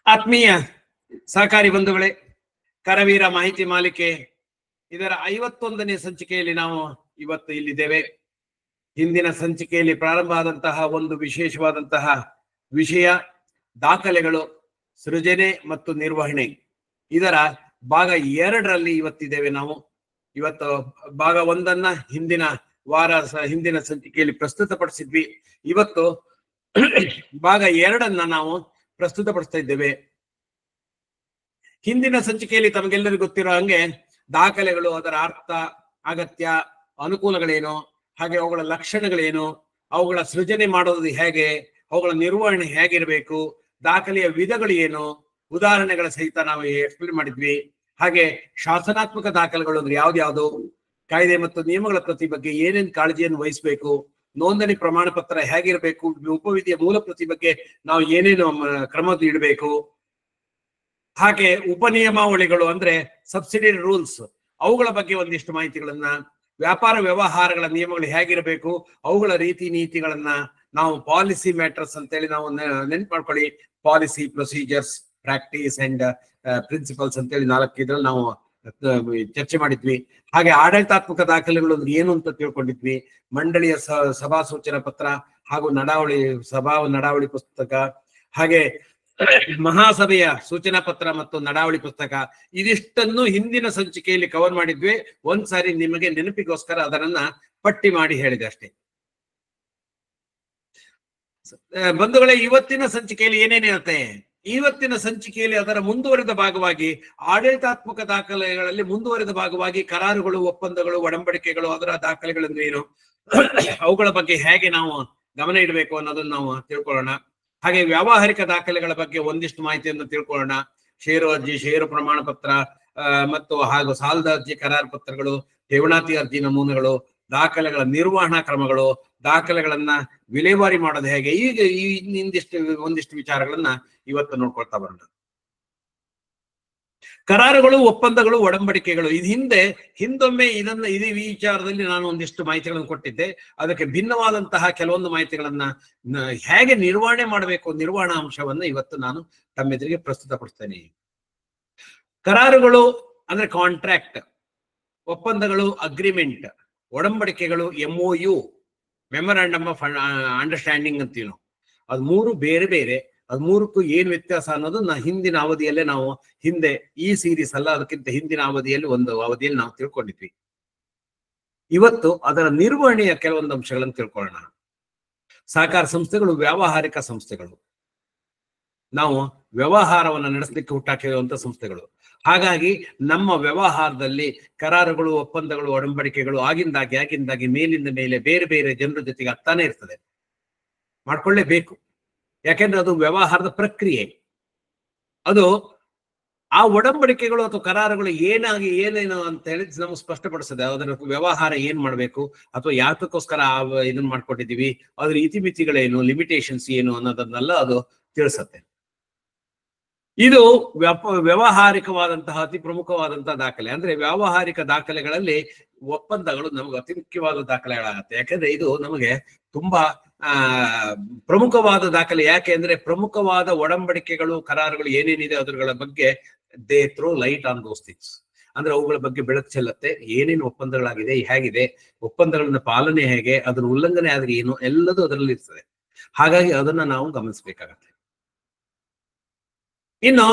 ಆತ್ಮೀಯ ಸಹಕಾರಿ ಬಂಧುಗಳೇ, ಕರವೀರ ಮಾಹಿತಿ ಮಾಲಿಕೆ ಇದರ 51ನೇ ಸಂಚಿಕೆಯಲ್ಲಿ ನಾವು ಇವತ್ತು ಇಲ್ಲಿದ್ದೇವೆ. ಹಿಂದಿನ ಸಂಚಿಕೆಯಲ್ಲಿ ಪ್ರಾರಂಭ ಆದಂತಹ ಒಂದು ವಿಶೇಷವಾದಂತಹ ವಿಷಯ ದಾಖಲೆಗಳು, ಸೃಜನೆ ಮತ್ತು ನಿರ್ವಹಣೆ. ಇದರ ಭಾಗ 2ರಲ್ಲಿ ಇವತ್ತಿದ್ದೇವೆ. ನಾವು ಇವತ್ತು ಭಾಗ 1ಅನ್ನ ಹಿಂದಿನ ಸಂಚಿಕೆಯಲ್ಲಿ ಪ್ರಸ್ತುತಪಡಿಸಿದ್ವಿ. ಇವತ್ತು ಭಾಗ 2ಅನ್ನ ನಾವು ಪ್ರಸ್ತುತಪಡಿಸ್ತಾ ಇದ್ದೇವೆ. ಹಿಂದಿನ ಸಂಚಿಕೆಯಲ್ಲಿ ತಮಗೆಲ್ಲರಿಗೂ ಗೊತ್ತಿರೋ ಹಂಗೆ ದಾಖಲೆಗಳು, ಅದರ ಅರ್ಥ, ಅಗತ್ಯ, ಅನುಕೂಲಗಳೇನು, ಹಾಗೆ ಅವುಗಳ ಲಕ್ಷಣಗಳೇನು, ಅವುಗಳ ಸೃಜನೆ ಮಾಡೋದು ಹೇಗೆ, ಅವುಗಳ ನಿರ್ವಹಣೆ ಹೇಗಿರಬೇಕು, ದಾಖಲೆಯ ವಿಧಗಳು ಏನು, ಉದಾಹರಣೆಗಳ ಸಹಿತ ನಾವು ಎಕ್ಸ್ಪ್ಲೇನ್ ಮಾಡಿದ್ವಿ. ಹಾಗೆ ಶಾಸನಾತ್ಮಕ ದಾಖಲೆಗಳು ಅಂದ್ರೆ ಯಾವ್ದ್ಯಾವ್ದು, ಕಾಯ್ದೆ ಮತ್ತು ನಿಯಮಗಳ ಪ್ರತಿ ಬಗ್ಗೆ ಏನೇನು ಕಾಳಜಿಯನ್ನು ವಹಿಸಬೇಕು, ನೋಂದಣಿ ಪ್ರಮಾಣ ಪತ್ರ ಹೇಗಿರಬೇಕು, ಉಪವಿಧಿಯ ಮೂಲ ಪ್ರತಿ ಬಗ್ಗೆ ನಾವು ಏನೇನು ಕ್ರಮ ಇಡಬೇಕು, ಹಾಗೆ ಉಪನಿಯಮಾವಳಿಗಳು ಅಂದ್ರೆ ಸಬ್ಸಿಡಿ ರೂಲ್ಸ್, ಅವುಗಳ ಬಗ್ಗೆ ಒಂದಿಷ್ಟು ಮಾಹಿತಿಗಳನ್ನ, ವ್ಯಾಪಾರ ವ್ಯವಹಾರಗಳ ನಿಯಮಗಳು ಹೇಗಿರಬೇಕು, ಅವುಗಳ ರೀತಿ ನೀತಿಗಳನ್ನ ನಾವು ಪಾಲಿಸಿ ಮ್ಯಾಟರ್ಸ್ ಅಂತೇಳಿ ನಾವು ನೆನ್ಪು ಮಾಡ್ಕೊಳ್ಳಿ. Policy, procedures, practice and principles ಅಂತೇಳಿ 4 ಇದ್ರಲ್ಲಿ ನಾವು ಚರ್ಚೆ ಮಾಡಿದ್ವಿ. ಹಾಗೆ ಆಡಳಿತಾತ್ಮಕ ದಾಖಲೆಗಳು ಅಂದ್ರೆ ಏನು ಅಂತ ತಿಳ್ಕೊಂಡಿದ್ವಿ. ಮಂಡಳಿಯ ಸಭಾ ಸೂಚನಾ ಪತ್ರ ಹಾಗೂ ಸಭಾ ನಡಾವಳಿ ಪುಸ್ತಕ, ಹಾಗೆ ಮಹಾಸಭೆಯ ಸೂಚನಾ ಪತ್ರ ಮತ್ತು ನಡಾವಳಿ ಪುಸ್ತಕ, ಇದಿಷ್ಟನ್ನು ಹಿಂದಿನ ಸಂಚಿಕೆಯಲ್ಲಿ ಕವರ್ ಮಾಡಿದ್ವಿ. ಒಂದ್ಸಾರಿ ನಿಮಗೆ ನೆನಪಿಗೋಸ್ಕರ ಅದನ್ನ ಪಟ್ಟಿ ಮಾಡಿ ಹೇಳಿದೆ ಅಷ್ಟೇ. ಬಂಧುಗಳೇ, ಇವತ್ತಿನ ಸಂಚಿಕೆಯಲ್ಲಿ ಏನೇನಿರುತ್ತೆ? ಇವತ್ತಿನ ಸಂಚಿಕೆಯಲ್ಲಿ ಅದರ ಮುಂದುವರಿದ ಭಾಗವಾಗಿ ಆಡಳಿತಾತ್ಮಕ ದಾಖಲೆಗಳಲ್ಲಿ ಮುಂದುವರಿದ ಭಾಗವಾಗಿ ಕರಾರುಗಳು, ಒಪ್ಪಂದಗಳು, ಒಡಂಬಡಿಕೆಗಳು, ಅದರ ದಾಖಲೆಗಳಂದ್ರೆ ಏನು, ಅವುಗಳ ಬಗ್ಗೆ ಹೇಗೆ ನಾವು ಗಮನ ಇಡಬೇಕು ಅನ್ನೋದನ್ನ ನಾವು ತಿಳ್ಕೊಳ್ಳೋಣ. ಹಾಗೆ ವ್ಯಾವಹಾರಿಕ ದಾಖಲೆಗಳ ಬಗ್ಗೆ ಒಂದಿಷ್ಟು ಮಾಹಿತಿಯನ್ನು ತಿಳ್ಕೊಳ್ಳೋಣ. ಷೇರು ಅರ್ಜಿ, ಷೇರು ಪ್ರಮಾಣ ಪತ್ರ ಮತ್ತು ಹಾಗೂ ಸಾಲದ ಅರ್ಜಿ, ಕರಾರು ಪತ್ರಗಳು, ಠೇವಣಾತಿ ಅರ್ಜಿ ನಮೂನೆಗಳು, ದಾಖಲೆಗಳ ನಿರ್ವಹಣಾ ಕ್ರಮಗಳು, ದಾಖಲೆಗಳನ್ನ ವಿಲೇವಾರಿ ಮಾಡೋದು ಹೇಗೆ, ಈಗ ಒಂದಿಷ್ಟು ವಿಚಾರಗಳನ್ನ ಇವತ್ತು ನೋಡ್ಕೊಳ್ತಾ ಬರೋಣ. ಕರಾರುಗಳು, ಒಪ್ಪಂದಗಳು, ಒಡಂಬಡಿಕೆಗಳು. ಇದು ಹಿಂದೊಮ್ಮೆ ಈ ವಿಚಾರದಲ್ಲಿ ನಾನು ಒಂದಿಷ್ಟು ಮಾಹಿತಿಗಳನ್ನು ಕೊಟ್ಟಿದ್ದೆ. ಅದಕ್ಕೆ ಭಿನ್ನವಾದಂತಹ ಕೆಲವೊಂದು ಮಾಹಿತಿಗಳನ್ನ ಹೇಗೆ ನಿರ್ವಹಣೆ ಮಾಡಬೇಕು, ನಿರ್ವಹಣಾ ಅಂಶವನ್ನ ಇವತ್ತು ನಾನು ತಮ್ಮೆದುರಿಗೆ ಪ್ರಸ್ತುತಪಡಿಸ್ತೇನೆ. ಕರಾರುಗಳು ಅಂದ್ರೆ ಕಾಂಟ್ರಾಕ್ಟ್, ಒಪ್ಪಂದಗಳು ಅಗ್ರಿಮೆಂಟ್, ಒಡಂಬಡಿಕೆಗಳು MOU, ಮೆಮೊರಾಂಡಮ್ ಆಫ್ ಅಂಡರ್ಸ್ಟ್ಯಾಂಡಿಂಗ್ ಅಂತೀವಿ ನಾವು. ಅದು 3 ಬೇರೆ ಬೇರೆ. ಅದು 3ಕ್ಕೂ ಏನ್ ವ್ಯತ್ಯಾಸ ಅನ್ನೋದು ಹಿಂದಿನ ಅವಧಿಯಲ್ಲೇ ನಾವು ಈ ಸೀರೀಸ್ ಅಲ್ಲ, ಅದಕ್ಕಿಂತ ಹಿಂದಿನ ಅವಧಿಯಲ್ಲಿ ಒಂದು ಅವಧಿಯಲ್ಲಿ ನಾವು ತಿಳ್ಕೊಂಡಿದ್ವಿ. ಇವತ್ತು ಅದರ ನಿರ್ವಹಣೆಯ ಕೆಲವೊಂದು ಅಂಶಗಳನ್ನು ತಿಳ್ಕೊಳ್ಳೋಣ. ಸಹಕಾರ ಸಂಸ್ಥೆಗಳು ವ್ಯಾವಹಾರಿಕ ಸಂಸ್ಥೆಗಳು. ನಾವು ವ್ಯವಹಾರವನ್ನು ನಡೆಸಲಿಕ್ಕೆ ಹುಟ್ಟಾಕಿರುವಂತ ಸಂಸ್ಥೆಗಳು. ಹಾಗಾಗಿ ನಮ್ಮ ವ್ಯವಹಾರದಲ್ಲಿ ಕರಾರುಗಳು, ಒಪ್ಪಂದಗಳು, ಒಡಂಬಡಿಕೆಗಳು ಆಗಿಂದಾಗಿ ಮೇಲಿಂದ ಮೇಲೆ ಬೇರೆ ಬೇರೆ ಜನರ ಜೊತೆಗೆ ಆಗ್ತಾನೆ ಇರ್ತದೆ, ಮಾಡ್ಕೊಳ್ಳೇಬೇಕು. ಯಾಕೆಂದ್ರೆ ಅದು ವ್ಯವಹಾರದ ಪ್ರಕ್ರಿಯೆ. ಅದು ಆ ಒಡಂಬಡಿಕೆಗಳು ಅಥವಾ ಕರಾರುಗಳು ಏನೇನು ಅಂತ ಹೇಳಿ ನಮ್ಗೆ ಸ್ಪಷ್ಟಪಡಿಸ್ತದೆ. ಅದರ ವ್ಯವಹಾರ ಏನ್ ಮಾಡ್ಬೇಕು ಅಥವಾ ಯಾತಕ್ಕೋಸ್ಕರ ಇದನ್ನ ಮಾಡ್ಕೊಟ್ಟಿದೀವಿ, ಅದ್ರ ಇತಿಮಿತಿಗಳೇನು, ಲಿಮಿಟೇಷನ್ಸ್ ಏನು ಅನ್ನೋದನ್ನೆಲ್ಲ ಅದು ತಿಳಿಸತ್ತೆ. ಇದು ವ್ಯಾವಹಾರಿಕವಾದಂತಹ ಅತಿ ಪ್ರಮುಖವಾದಂತಹ ದಾಖಲೆ. ಅಂದ್ರೆ ವ್ಯಾವಹಾರಿಕ ದಾಖಲೆಗಳಲ್ಲಿ ಒಪ್ಪಂದಗಳು ನಮಗೆ ಅತಿ ಮುಖ್ಯವಾದ ದಾಖಲೆಗಳಾಗತ್ತೆ. ಯಾಕಂದ್ರೆ ಇದು ನಮಗೆ ತುಂಬಾ ಪ್ರಮುಖವಾದ ದಾಖಲೆ. ಯಾಕೆ ಅಂದ್ರೆ ಪ್ರಮುಖವಾದ ಒಡಂಬಡಿಕೆಗಳು, ಕರಾರುಗಳು ಏನೇನಿದೆ ಅದರ ಬಗ್ಗೆ they throw light on those things. ಅಂದ್ರೆ ಅವುಗಳ ಬಗ್ಗೆ ಬೆಳಕು ಚೆಲ್ಲತ್ತೆ. ಏನೇನು ಒಪ್ಪಂದಗಳಾಗಿದೆ, ಹೇಗಿದೆ, ಒಪ್ಪಂದಗಳನ್ನ ಪಾಲನೆ ಹೇಗೆ, ಅದರ ಉಲ್ಲಂಘನೆ ಆದ್ರೆ ಏನು, ಎಲ್ಲದೂ ಅದರಲ್ಲಿ ಇರ್ತದೆ. ಹಾಗಾಗಿ ಅದನ್ನ ನಾವು ಗಮನಿಸಬೇಕಾಗತ್ತೆ. ಇನ್ನು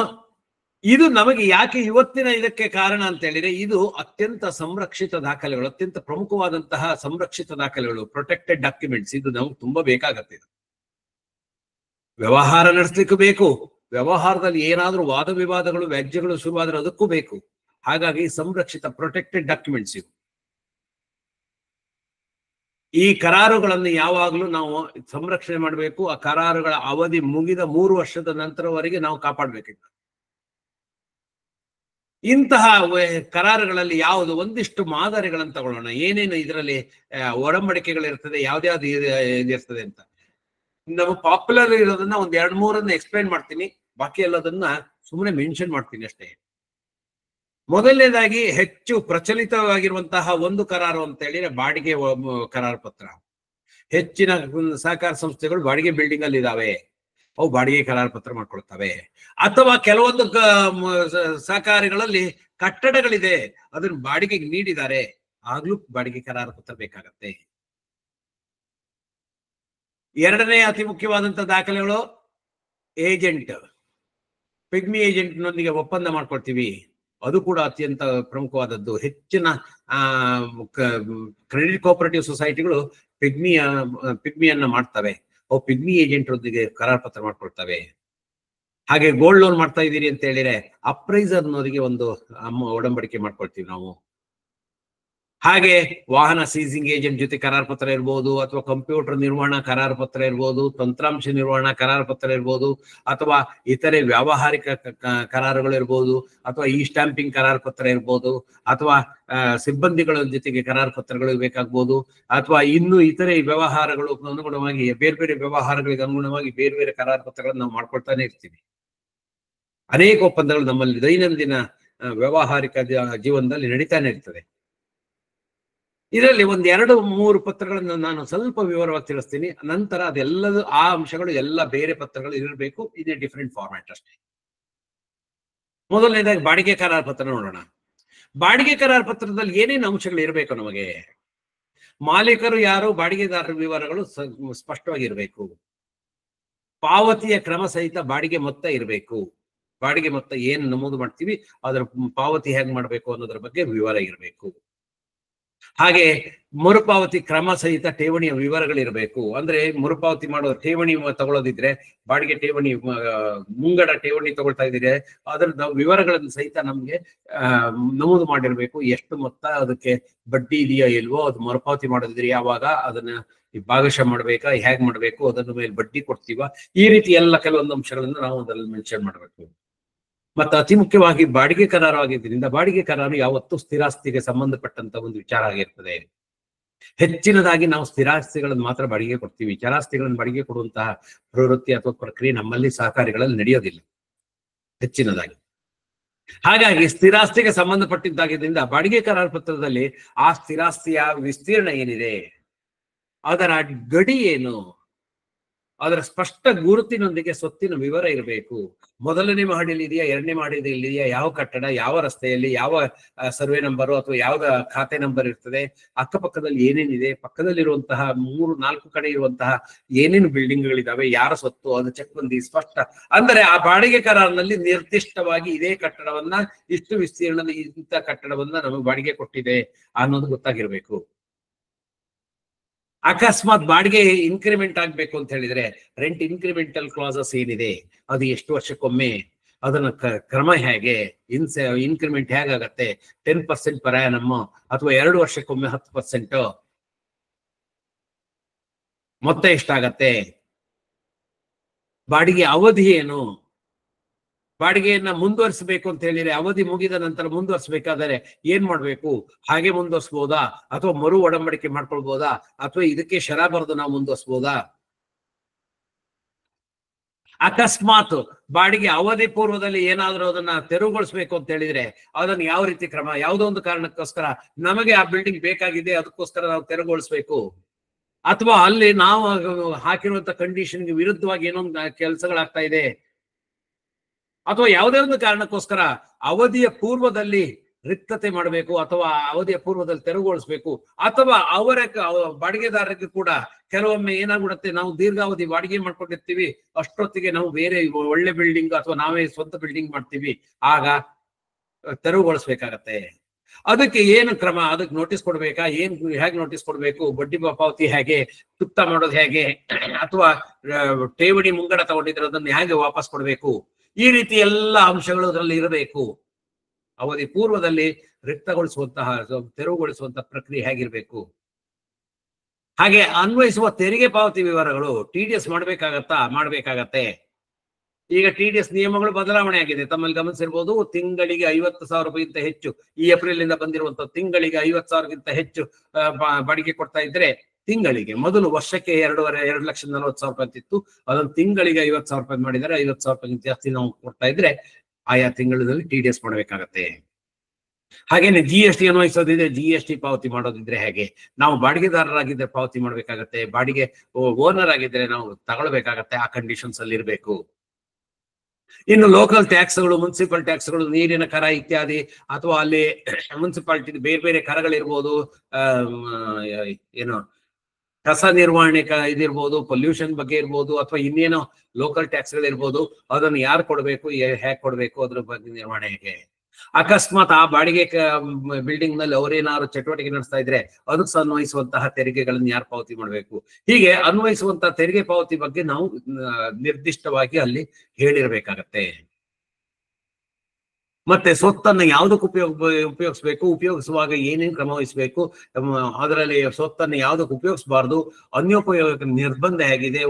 ಇದು ನಮಗೆ ಯಾಕೆ ಇವತ್ತಿನ ಇದಕ್ಕೆ ಕಾರಣ ಅಂತ ಹೇಳಿದ್ರೆ, ಇದು ಅತ್ಯಂತ ಸಂರಕ್ಷಿತ ದಾಖಲೆಗಳು, ಅತ್ಯಂತ ಪ್ರಮುಖವಾದಂತಹ ಸಂರಕ್ಷಿತ ದಾಖಲೆಗಳು, ಪ್ರೊಟೆಕ್ಟೆಡ್ ಡಾಕ್ಯುಮೆಂಟ್ಸ್. ಇದು ನಮ್ಗೆ ತುಂಬಾ ಬೇಕಾಗತ್ತೆ. ಇದು ವ್ಯವಹಾರ ನಡೆಸಲಿಕ್ಕೂ ಬೇಕು, ವ್ಯವಹಾರದಲ್ಲಿ ಏನಾದ್ರೂ ವಾದ ವಿವಾದಗಳು, ವ್ಯಾಜ್ಯಗಳು ಶುರುವಾದ್ರೆ ಅದಕ್ಕೂ ಬೇಕು. ಹಾಗಾಗಿ ಸಂರಕ್ಷಿತ ಪ್ರೊಟೆಕ್ಟೆಡ್ ಡಾಕ್ಯುಮೆಂಟ್ಸ್ ಇವು. ಈ ಕರಾರುಗಳನ್ನು ಯಾವಾಗಲೂ ನಾವು ಸಂರಕ್ಷಣೆ ಮಾಡಬೇಕು. ಆ ಕರಾರುಗಳ ಅವಧಿ ಮುಗಿದ 3 ವರ್ಷದ ನಂತರವರೆಗೆ ನಾವು ಕಾಪಾಡಬೇಕಿತ್ತು. ಇಂತಹ ಕರಾರುಗಳಲ್ಲಿ ಯಾವುದು ಒಂದಿಷ್ಟು ಮಾದರಿಗಳನ್ನು ತಗೊಳ್ಳೋಣ. ಏನೇನು ಇದರಲ್ಲಿ ಒಡಂಬಡಿಕೆಗಳಿರ್ತದೆ, ಯಾವ್ದ್ಯಾವ್ದು ಇದಿರ್ತದೆ ಅಂತ. ನಮ್ಮ ಪಾಪ್ಯುಲರ್ ಇರೋದನ್ನ ಒಂದ್ 2-3 ಎಕ್ಸ್ಪ್ಲೈನ್ ಮಾಡ್ತೀನಿ, ಬಾಕಿ ಎಲ್ಲದನ್ನ ಸುಮ್ಮನೆ ಮೆನ್ಷನ್ ಮಾಡ್ತೀನಿ ಅಷ್ಟೇ. ಮೊದಲನೇದಾಗಿ ಹೆಚ್ಚು ಪ್ರಚಲಿತವಾಗಿರುವಂತಹ ಒಂದು ಕರಾರು ಅಂತ ಹೇಳಿದ್ರೆ ಬಾಡಿಗೆ ಕರಾರು ಪತ್ರ. ಹೆಚ್ಚಿನ ಸಹಕಾರ ಸಂಸ್ಥೆಗಳು ಬಾಡಿಗೆ ಬಿಲ್ಡಿಂಗ್ ಅಲ್ಲಿ ಇದಾವೆ. ಅವು ಬಾಡಿಗೆ ಕರಾರು ಪತ್ರ ಮಾಡ್ಕೊಳ್ತವೆ. ಅಥವಾ ಕೆಲವೊಂದು ಸಹಕಾರಿಗಳಲ್ಲಿ ಕಟ್ಟಡಗಳಿದೆ, ಅದನ್ನು ಬಾಡಿಗೆಗೆ ನೀಡಿದ್ದಾರೆ, ಆಗ್ಲೂ ಬಾಡಿಗೆ ಕರಾರು ಪತ್ರ ಬೇಕಾಗತ್ತೆ. ಎರಡನೇ ಅತಿ ಮುಖ್ಯವಾದಂತ ದಾಖಲೆಗಳು ಏಜೆಂಟ್, ಪಿಗ್ಮಿ ಏಜೆಂಟ್ನೊಂದಿಗೆ ಒಪ್ಪಂದ ಮಾಡ್ಕೊಳ್ತೀವಿ, ಅದು ಕೂಡ ಅತ್ಯಂತ ಪ್ರಮುಖವಾದದ್ದು. ಹೆಚ್ಚಿನ ಕ್ರೆಡಿಟ್ ಕೋಆಪರೇಟಿವ್ ಸೊಸೈಟಿಗಳು ಪಿಗ್ಮಿಯನ್ನ ಮಾಡ್ತವೆ, ಅವು ಪಿಗ್ಮಿ ಏಜೆಂಟ್ರೊಂದಿಗೆ ಕರಾರು ಪತ್ರ ಮಾಡ್ಕೊಳ್ತವೆ. ಹಾಗೆ ಗೋಲ್ಡ್ ಲೋನ್ ಮಾಡ್ತಾ ಇದ್ದೀರಿ ಅಂತ ಹೇಳಿದ್ರೆ ಅಪ್ರೈಸರ್ನವರಿಗೆ ಒಂದು ಒಡಂಬಡಿಕೆ ಮಾಡ್ಕೊಳ್ತೀವಿ ನಾವು. ಹಾಗೆ ವಾಹನ ಸೀಸಿಂಗ್ ಏಜೆಂಟ್ ಜೊತೆ ಕರಾರು ಪತ್ರ ಇರ್ಬೋದು, ಅಥವಾ ಕಂಪ್ಯೂಟರ್ ನಿರ್ವಹಣಾ ಕರಾರು ಪತ್ರ ಇರ್ಬೋದು, ತಂತ್ರಾಂಶ ನಿರ್ವಹಣಾ ಕರಾರು ಪತ್ರ ಇರ್ಬೋದು, ಅಥವಾ ಇತರೆ ವ್ಯಾವಹಾರಿಕ ಕರಾರುಗಳು ಇರ್ಬೋದು, ಅಥವಾ ಇ ಸ್ಟ್ಯಾಂಪಿಂಗ್ ಕರಾರು ಪತ್ರ ಇರ್ಬೋದು, ಅಥವಾ ಸಿಬ್ಬಂದಿಗಳ ಜೊತೆಗೆ ಕರಾರು ಪತ್ರಗಳು ಬೇಕಾಗ್ಬೋದು, ಅಥವಾ ಇನ್ನು ಇತರೆ ವ್ಯವಹಾರಗಳು ಅನುಗುಣವಾಗಿ ಬೇರೆ ಬೇರೆ ವ್ಯವಹಾರಗಳಿಗೆ ಅನುಗುಣವಾಗಿ ಬೇರೆ ಬೇರೆ ಕರಾರು ಪತ್ರಗಳನ್ನು ನಾವು ಮಾಡ್ಕೊಳ್ತಾನೆ ಇರ್ತೀವಿ. ಅನೇಕ ಒಪ್ಪಂದಗಳು ನಮ್ಮಲ್ಲಿ ದೈನಂದಿನ ವ್ಯಾವಹಾರಿಕ ಜೀವನದಲ್ಲಿ ನಡೀತಾನೆ ಇರ್ತದೆ. ಇದರಲ್ಲಿ ಒಂದ್ 2-3 ಪತ್ರಗಳನ್ನು ನಾನು ಸ್ವಲ್ಪ ವಿವರವಾಗಿ ತಿಳಿಸ್ತೀನಿ. ನಂತರ ಅದೆಲ್ಲದು ಆ ಅಂಶಗಳು ಎಲ್ಲ ಬೇರೆ ಪತ್ರಗಳು ಇರಬೇಕು, ಇದೇ ಡಿಫರೆಂಟ್ ಫಾರ್ಮ್ಯಾಟ್ ಅಷ್ಟೇ. ಮೊದಲನೇದಾಗಿ ಬಾಡಿಗೆ ಕರಾರು ಪತ್ರ ನೋಡೋಣ. ಬಾಡಿಗೆ ಕರಾರು ಪತ್ರದಲ್ಲಿ ಏನೇನು ಅಂಶಗಳು ಇರಬೇಕು ನಮಗೆ? ಮಾಲೀಕರು ಯಾರು, ಬಾಡಿಗೆದಾರರ ವಿವರಗಳು ಸ್ಪಷ್ಟವಾಗಿರ್ಬೇಕು. ಪಾವತಿಯ ಕ್ರಮ ಸಹಿತ ಬಾಡಿಗೆ ಮೊತ್ತ ಇರಬೇಕು. ಬಾಡಿಗೆ ಮೊತ್ತ ಏನು ನಮೂದು ಮಾಡ್ತೀವಿ ಅದರ ಪಾವತಿ ಹೇಗೆ ಮಾಡಬೇಕು ಅನ್ನೋದ್ರ ಬಗ್ಗೆ ವಿವರ ಇರಬೇಕು. ಹಾಗೆ ಮರುಪಾವತಿ ಕ್ರಮ ಸಹಿತ ಠೇವಣಿಯ ವಿವರಗಳಿರಬೇಕು. ಅಂದ್ರೆ ಮರುಪಾವತಿ ಮಾಡೋ ಠೇವಣಿ ತಗೊಳ್ಳೋದಿದ್ರೆ, ಬಾಡಿಗೆ ಠೇವಣಿ ಮುಂಗಡ ಠೇವಣಿ ತಗೊಳ್ತಾ ಇದ್ರೆ ಅದರ ವಿವರಗಳನ್ನು ಸಹಿತ ನಮ್ಗೆ ನಮೂದು ಮಾಡಿರ್ಬೇಕು. ಎಷ್ಟು ಮೊತ್ತ, ಅದಕ್ಕೆ ಬಡ್ಡಿ ಇದೆಯಾ ಇಲ್ವೋ, ಅದು ಮರುಪಾವತಿ ಮಾಡೋದಿದ್ರೆ ಯಾವಾಗ, ಅದನ್ನ ಭಾಗಶಃ ಮಾಡ್ಬೇಕಾ, ಹೇಗ್ ಮಾಡ್ಬೇಕು, ಅದನ್ನ ಮೇಲೆ ಬಡ್ಡಿ ಕೊಡ್ತೀವ, ಈ ರೀತಿ ಎಲ್ಲ ಕೆಲವೊಂದು ಅಂಶಗಳನ್ನು ನಾವು ಅದರಲ್ಲಿ ಮೆನ್ಷನ್ ಮಾಡ್ಬೇಕು. ಮತ್ತು ಅತಿ ಮುಖ್ಯವಾಗಿ ಬಾಡಿಗೆ ಕರಾರು ಆಗಿದ್ದರಿಂದ ಬಾಡಿಗೆ ಕರಾರು ಯಾವತ್ತೂ ಸ್ಥಿರಾಸ್ತಿಗೆ ಸಂಬಂಧಪಟ್ಟಂತ ಒಂದು ವಿಚಾರ ಆಗಿರ್ತದೆ. ಹೆಚ್ಚಿನದಾಗಿ ನಾವು ಸ್ಥಿರಾಸ್ತಿಗಳನ್ನು ಮಾತ್ರ ಬಾಡಿಗೆ ಕೊಡ್ತೀವಿ, ಚರಾಸ್ತಿಗಳನ್ನು ಬಾಡಿಗೆ ಕೊಡುವಂತಹ ಪ್ರವೃತ್ತಿ ಅಥವಾ ಪ್ರಕ್ರಿಯೆ ನಮ್ಮಲ್ಲಿ ಸಹಕಾರಿಗಳಲ್ಲಿ ನಡೆಯೋದಿಲ್ಲ ಹೆಚ್ಚಿನದಾಗಿ. ಹಾಗಾಗಿ ಸ್ಥಿರಾಸ್ತಿಗೆ ಸಂಬಂಧಪಟ್ಟಿದ್ದಾಗಿದ್ದರಿಂದ ಬಾಡಿಗೆ ಕರಾರು ಪತ್ರದಲ್ಲಿ ಆ ಸ್ಥಿರಾಸ್ತಿಯ ವಿಸ್ತೀರ್ಣ ಏನಿದೆ, ಅದರ ಗಡಿ ಏನು, ಅದರ ಸ್ಪಷ್ಟ ಗುರುತಿನೊಂದಿಗೆ ಸ್ವತ್ತಿನ ವಿವರ ಇರಬೇಕು. ಮೊದಲನೇ ಮಹಡಿಯಲ್ಲಿ ಇದೆಯಾ, ಎರಡನೇ ಮಹಡಿಯಲ್ಲಿ ಇದೆಯಾ, ಯಾವ ಕಟ್ಟಡ, ಯಾವ ರಸ್ತೆಯಲ್ಲಿ, ಯಾವ ಸರ್ವೆ ನಂಬರು ಅಥವಾ ಯಾವ ಖಾತೆ ನಂಬರ್ ಇರ್ತದೆ, ಅಕ್ಕಪಕ್ಕದಲ್ಲಿ ಏನೇನಿದೆ, ಪಕ್ಕದಲ್ಲಿರುವಂತಹ 3-4 ಕಡೆ ಇರುವಂತಹ ಏನೇನು ಬಿಲ್ಡಿಂಗ್ಗಳಿದಾವೆ, ಯಾರ ಸ್ವತ್ತು, ಅದು ಚೆಕ್ ಬಂದಿ ಸ್ಪಷ್ಟ. ಅಂದರೆ ಆ ಬಾಡಿಗೆ ಕರಾರಿನಲ್ಲಿ ನಿರ್ದಿಷ್ಟವಾಗಿ ಇದೇ ಕಟ್ಟಡವನ್ನ, ಇಷ್ಟು ವಿಸ್ತೀರ್ಣದ ಇಂಥ ಕಟ್ಟಡವನ್ನ ನಮಗೆ ಬಾಡಿಗೆ ಕೊಟ್ಟಿದೆ ಅನ್ನೋದು ಗೊತ್ತಾಗಿರ್ಬೇಕು. ಅಕಸ್ಮಾತ್ ಬಾಡಿಗೆ ಇನ್ಕ್ರಿಮೆಂಟ್ ಆಗ್ಬೇಕು ಅಂತ ಹೇಳಿದ್ರೆ ರೆಂಟ್ ಇನ್ಕ್ರಿಮೆಂಟಲ್ ಕ್ಲಾಸಸ್ ಏನಿದೆ, ಅದು ಎಷ್ಟು ವರ್ಷಕ್ಕೊಮ್ಮೆ, ಅದನ್ನ ಕ್ರಮ ಹೇಗೆ, ಇನ್ಕ್ರಿಮೆಂಟ್ ಹೇಗಾಗತ್ತೆ, 10% ಪರ್ ಆ್ಯನಮ್ ಅಥವಾ 2 ವರ್ಷಕ್ಕೊಮ್ಮೆ 10%, ಮೊತ್ತ ಎಷ್ಟಾಗತ್ತೆ, ಬಾಡಿಗೆ ಅವಧಿ ಏನು, ಬಾಡಿಗೆಯನ್ನ ಮುಂದುವರಿಸಬೇಕು ಅಂತ ಹೇಳಿದ್ರೆ ಅವಧಿ ಮುಗಿದ ನಂತರ ಮುಂದುವರಿಸಬೇಕಾದರೆ ಏನ್ ಮಾಡ್ಬೇಕು, ಹಾಗೆ ಮುಂದುವರಿಸಬಹುದಾ ಅಥವಾ ಮರು ಒಡಂಬಡಿಕೆ ಮಾಡ್ಕೊಳ್ಬಹುದಾ ಅಥವಾ ಇದಕ್ಕೆ ಶರ ಬರೆದು ನಾವು ಮುಂದುವರಿಸಬಹುದಾ. ಅಕಸ್ಮಾತ್ ಬಾಡಿಗೆ ಅವಧಿ ಪೂರ್ವದಲ್ಲಿ ಏನಾದ್ರೂ ಅದನ್ನ ತೆರವುಗೊಳಿಸ್ಬೇಕು ಅಂತ ಹೇಳಿದ್ರೆ ಅದನ್ನ ಯಾವ ರೀತಿ ಕ್ರಮ, ಯಾವುದೋ ಒಂದು ಕಾರಣಕ್ಕೋಸ್ಕರ ನಮಗೆ ಆ ಬಿಲ್ಡಿಂಗ್ ಬೇಕಾಗಿದೆ, ಅದಕ್ಕೋಸ್ಕರ ನಾವು ತೆರವುಗೊಳಿಸ್ಬೇಕು, ಅಥವಾ ಅಲ್ಲಿ ನಾವು ಹಾಕಿರುವಂತ ಕಂಡೀಷನ್ಗೆ ವಿರುದ್ಧವಾಗಿ ಏನೊಂದು ಕೆಲಸಗಳಾಗ್ತಾ ಇದೆ, ಅಥವಾ ಯಾವುದೇ ಒಂದು ಕಾರಣಕ್ಕೋಸ್ಕರ ಅವಧಿಯ ಪೂರ್ವದಲ್ಲಿ ರಿಕ್ತತೆ ಮಾಡಬೇಕು ಅಥವಾ ಅವಧಿಯ ಪೂರ್ವದಲ್ಲಿ ತೆರವುಗೊಳಿಸ್ಬೇಕು, ಅಥವಾ ಅವರ ಬಾಡಿಗೆದಾರರಿಗೆ ಕೂಡ ಕೆಲವೊಮ್ಮೆ ಏನಾಗ್ಬಿಡುತ್ತೆ, ನಾವು ದೀರ್ಘಾವಧಿ ಬಾಡಿಗೆ ಮಾಡ್ಕೊಂಡಿರ್ತೀವಿ, ಅಷ್ಟೊತ್ತಿಗೆ ನಾವು ಬೇರೆ ಒಳ್ಳೆ ಬಿಲ್ಡಿಂಗ್ ಅಥವಾ ನಾವೇ ಸ್ವಂತ ಬಿಲ್ಡಿಂಗ್ ಮಾಡ್ತೀವಿ, ಆಗ ತೆರವುಗೊಳಿಸ್ಬೇಕಾಗತ್ತೆ. ಅದಕ್ಕೆ ಏನು ಕ್ರಮ, ಅದಕ್ಕೆ ನೋಟಿಸ್ ಕೊಡ್ಬೇಕಾ, ಹೇಗೆ ನೋಟಿಸ್ ಕೊಡ್ಬೇಕು, ಬಡ್ಡಿ ಪಾವತಿ ಹೇಗೆ, ಚುಕ್ತಾ ಮಾಡೋದು ಹೇಗೆ, ಅಥವಾ ಠೇವಣಿ ಮುಂಗಡ ತಗೊಂಡಿದ್ರೆ ಅದನ್ನ ಹೇಗೆ ವಾಪಸ್ ಕೊಡ್ಬೇಕು, ಈ ರೀತಿ ಎಲ್ಲ ಅಂಶಗಳು ಅದರಲ್ಲಿ ಇರಬೇಕು. ಅವಧಿ ಪೂರ್ವದಲ್ಲಿ ರಿಕ್ತಗೊಳಿಸುವಂತಹ ತೆರವುಗೊಳಿಸುವಂತಹ ಪ್ರಕ್ರಿಯೆ ಹೇಗಿರ್ಬೇಕು. ಹಾಗೆ ಅನ್ವಯಿಸುವ ತೆರಿಗೆ ಪಾವತಿ ವಿವರಗಳು, TDS ಮಾಡ್ಬೇಕಾಗತ್ತೆ. ಈಗ TDS ನಿಯಮಗಳು ಬದಲಾವಣೆ ಆಗಿದೆ, ತಮ್ಮಲ್ಲಿ ಗಮನಿಸಿರ್ಬೋದು. ತಿಂಗಳಿಗೆ 50,000 ರೂಪಾಯಿಗಿಂತ ಹೆಚ್ಚು, ಈ ಏಪ್ರಿಲ್ ಇಂದ ಬಂದಿರುವಂತಹ ತಿಂಗಳಿಗೆ 50,000ಗಿಂತ ಹೆಚ್ಚು ಬಾಡಿಗೆ ಕೊಡ್ತಾ ಇದ್ರೆ, ತಿಂಗಳಿಗೆ ಮೊದಲು ವರ್ಷಕ್ಕೆ 2,40,40,000 ರೂಪಾಯಿ ಅಂತಿತ್ತು, ಅದನ್ನು ತಿಂಗಳಿಗೆ 50,000 ರೂಪಾಯಿ ಮಾಡಿದರೆ 50,000 ರೂಪಾಯಿ ಜಾಸ್ತಿ ನಾವು ಕೊಡ್ತಾ ಇದ್ರೆ ಆಯಾ ತಿಂಗಳಲ್ಲಿ TDS ಮಾಡಬೇಕಾಗತ್ತೆ. ಹಾಗೇನೆ GST ಅನ್ವಯಿಸೋದಿದ್ರೆ GST ಪಾವತಿ ಮಾಡೋದಿದ್ರೆ ಹೇಗೆ, ನಾವು ಬಾಡಿಗೆದಾರರಾಗಿದ್ರೆ ಪಾವತಿ ಮಾಡ್ಬೇಕಾಗತ್ತೆ, ಬಾಡಿಗೆ ಓನರ್ ಆಗಿದ್ರೆ ನಾವು ತಗೊಳ್ಬೇಕಾಗತ್ತೆ, ಆ ಕಂಡೀಷನ್ಸ್ ಅಲ್ಲಿ ಇರಬೇಕು. ಇನ್ನು ಲೋಕಲ್ ಟ್ಯಾಕ್ಸ್ಗಳು, ಮುನ್ಸಿಪಲ್ ಟ್ಯಾಕ್ಸ್ಗಳು, ನೀರಿನ ಕರ ಇತ್ಯಾದಿ, ಅಥವಾ ಅಲ್ಲಿ ಮುನ್ಸಿಪಾಲಿಟಿ ಬೇರೆ ಬೇರೆ ಕರಗಳಿರ್ಬೋದು, ಏನು ಕಸ ನಿರ್ವಹಣೆ ಇದಿರ್ಬೋದು, ಪೊಲ್ಯೂಷನ್ ಬಗ್ಗೆ ಇರ್ಬೋದು, ಅಥವಾ ಇನ್ನೇನೋ ಲೋಕಲ್ ಟ್ಯಾಕ್ಸ್ಗಳಿರ್ಬೋದು, ಅದನ್ನು ಯಾರು ಕೊಡಬೇಕು, ಹೇಗೆ ಕೊಡಬೇಕು, ಅದ್ರ ಬಗ್ಗೆ ನಿರ್ವಹಣೆ ಹೇಗೆ. ಅಕಸ್ಮಾತ್ ಆ ಬಾಡಿಗೆ ಬಿಲ್ಡಿಂಗ್ ನಲ್ಲಿ ಅವರೇನಾದ್ರು ಚಟುವಟಿಕೆ ನಡೆಸ್ತಾ ಇದ್ರೆ ಅದಕ್ಕೆ ಅನ್ವಯಿಸುವಂತಹ ತೆರಿಗೆಗಳನ್ನು ಯಾರು ಪಾವತಿ ಮಾಡಬೇಕು, ಹೀಗೆ ಅನ್ವಯಿಸುವಂತಹ ತೆರಿಗೆ ಪಾವತಿ ಬಗ್ಗೆ ನಾವು ನಿರ್ದಿಷ್ಟವಾಗಿ ಅಲ್ಲಿ ಹೇಳಿರ್ಬೇಕಾಗತ್ತೆ. ಮತ್ತೆ ಸ್ವತ್ತನ್ನ ಯಾವುದಕ್ಕೆ ಉಪಯೋಗಿಸ್ಬೇಕು, ಉಪಯೋಗಿಸುವಾಗ ಏನೇನು ಕ್ರಮ ವಹಿಸಬೇಕು, ಅದರಲ್ಲಿ ಸ್ವತ್ತನ್ನು ಯಾವುದಕ್ಕೆ ಉಪಯೋಗಿಸಬಾರ್ದು, ಅನ್ಯೋಪಯೋಗ ನಿರ್ಬಂಧ ಹೇಗಿದೆ,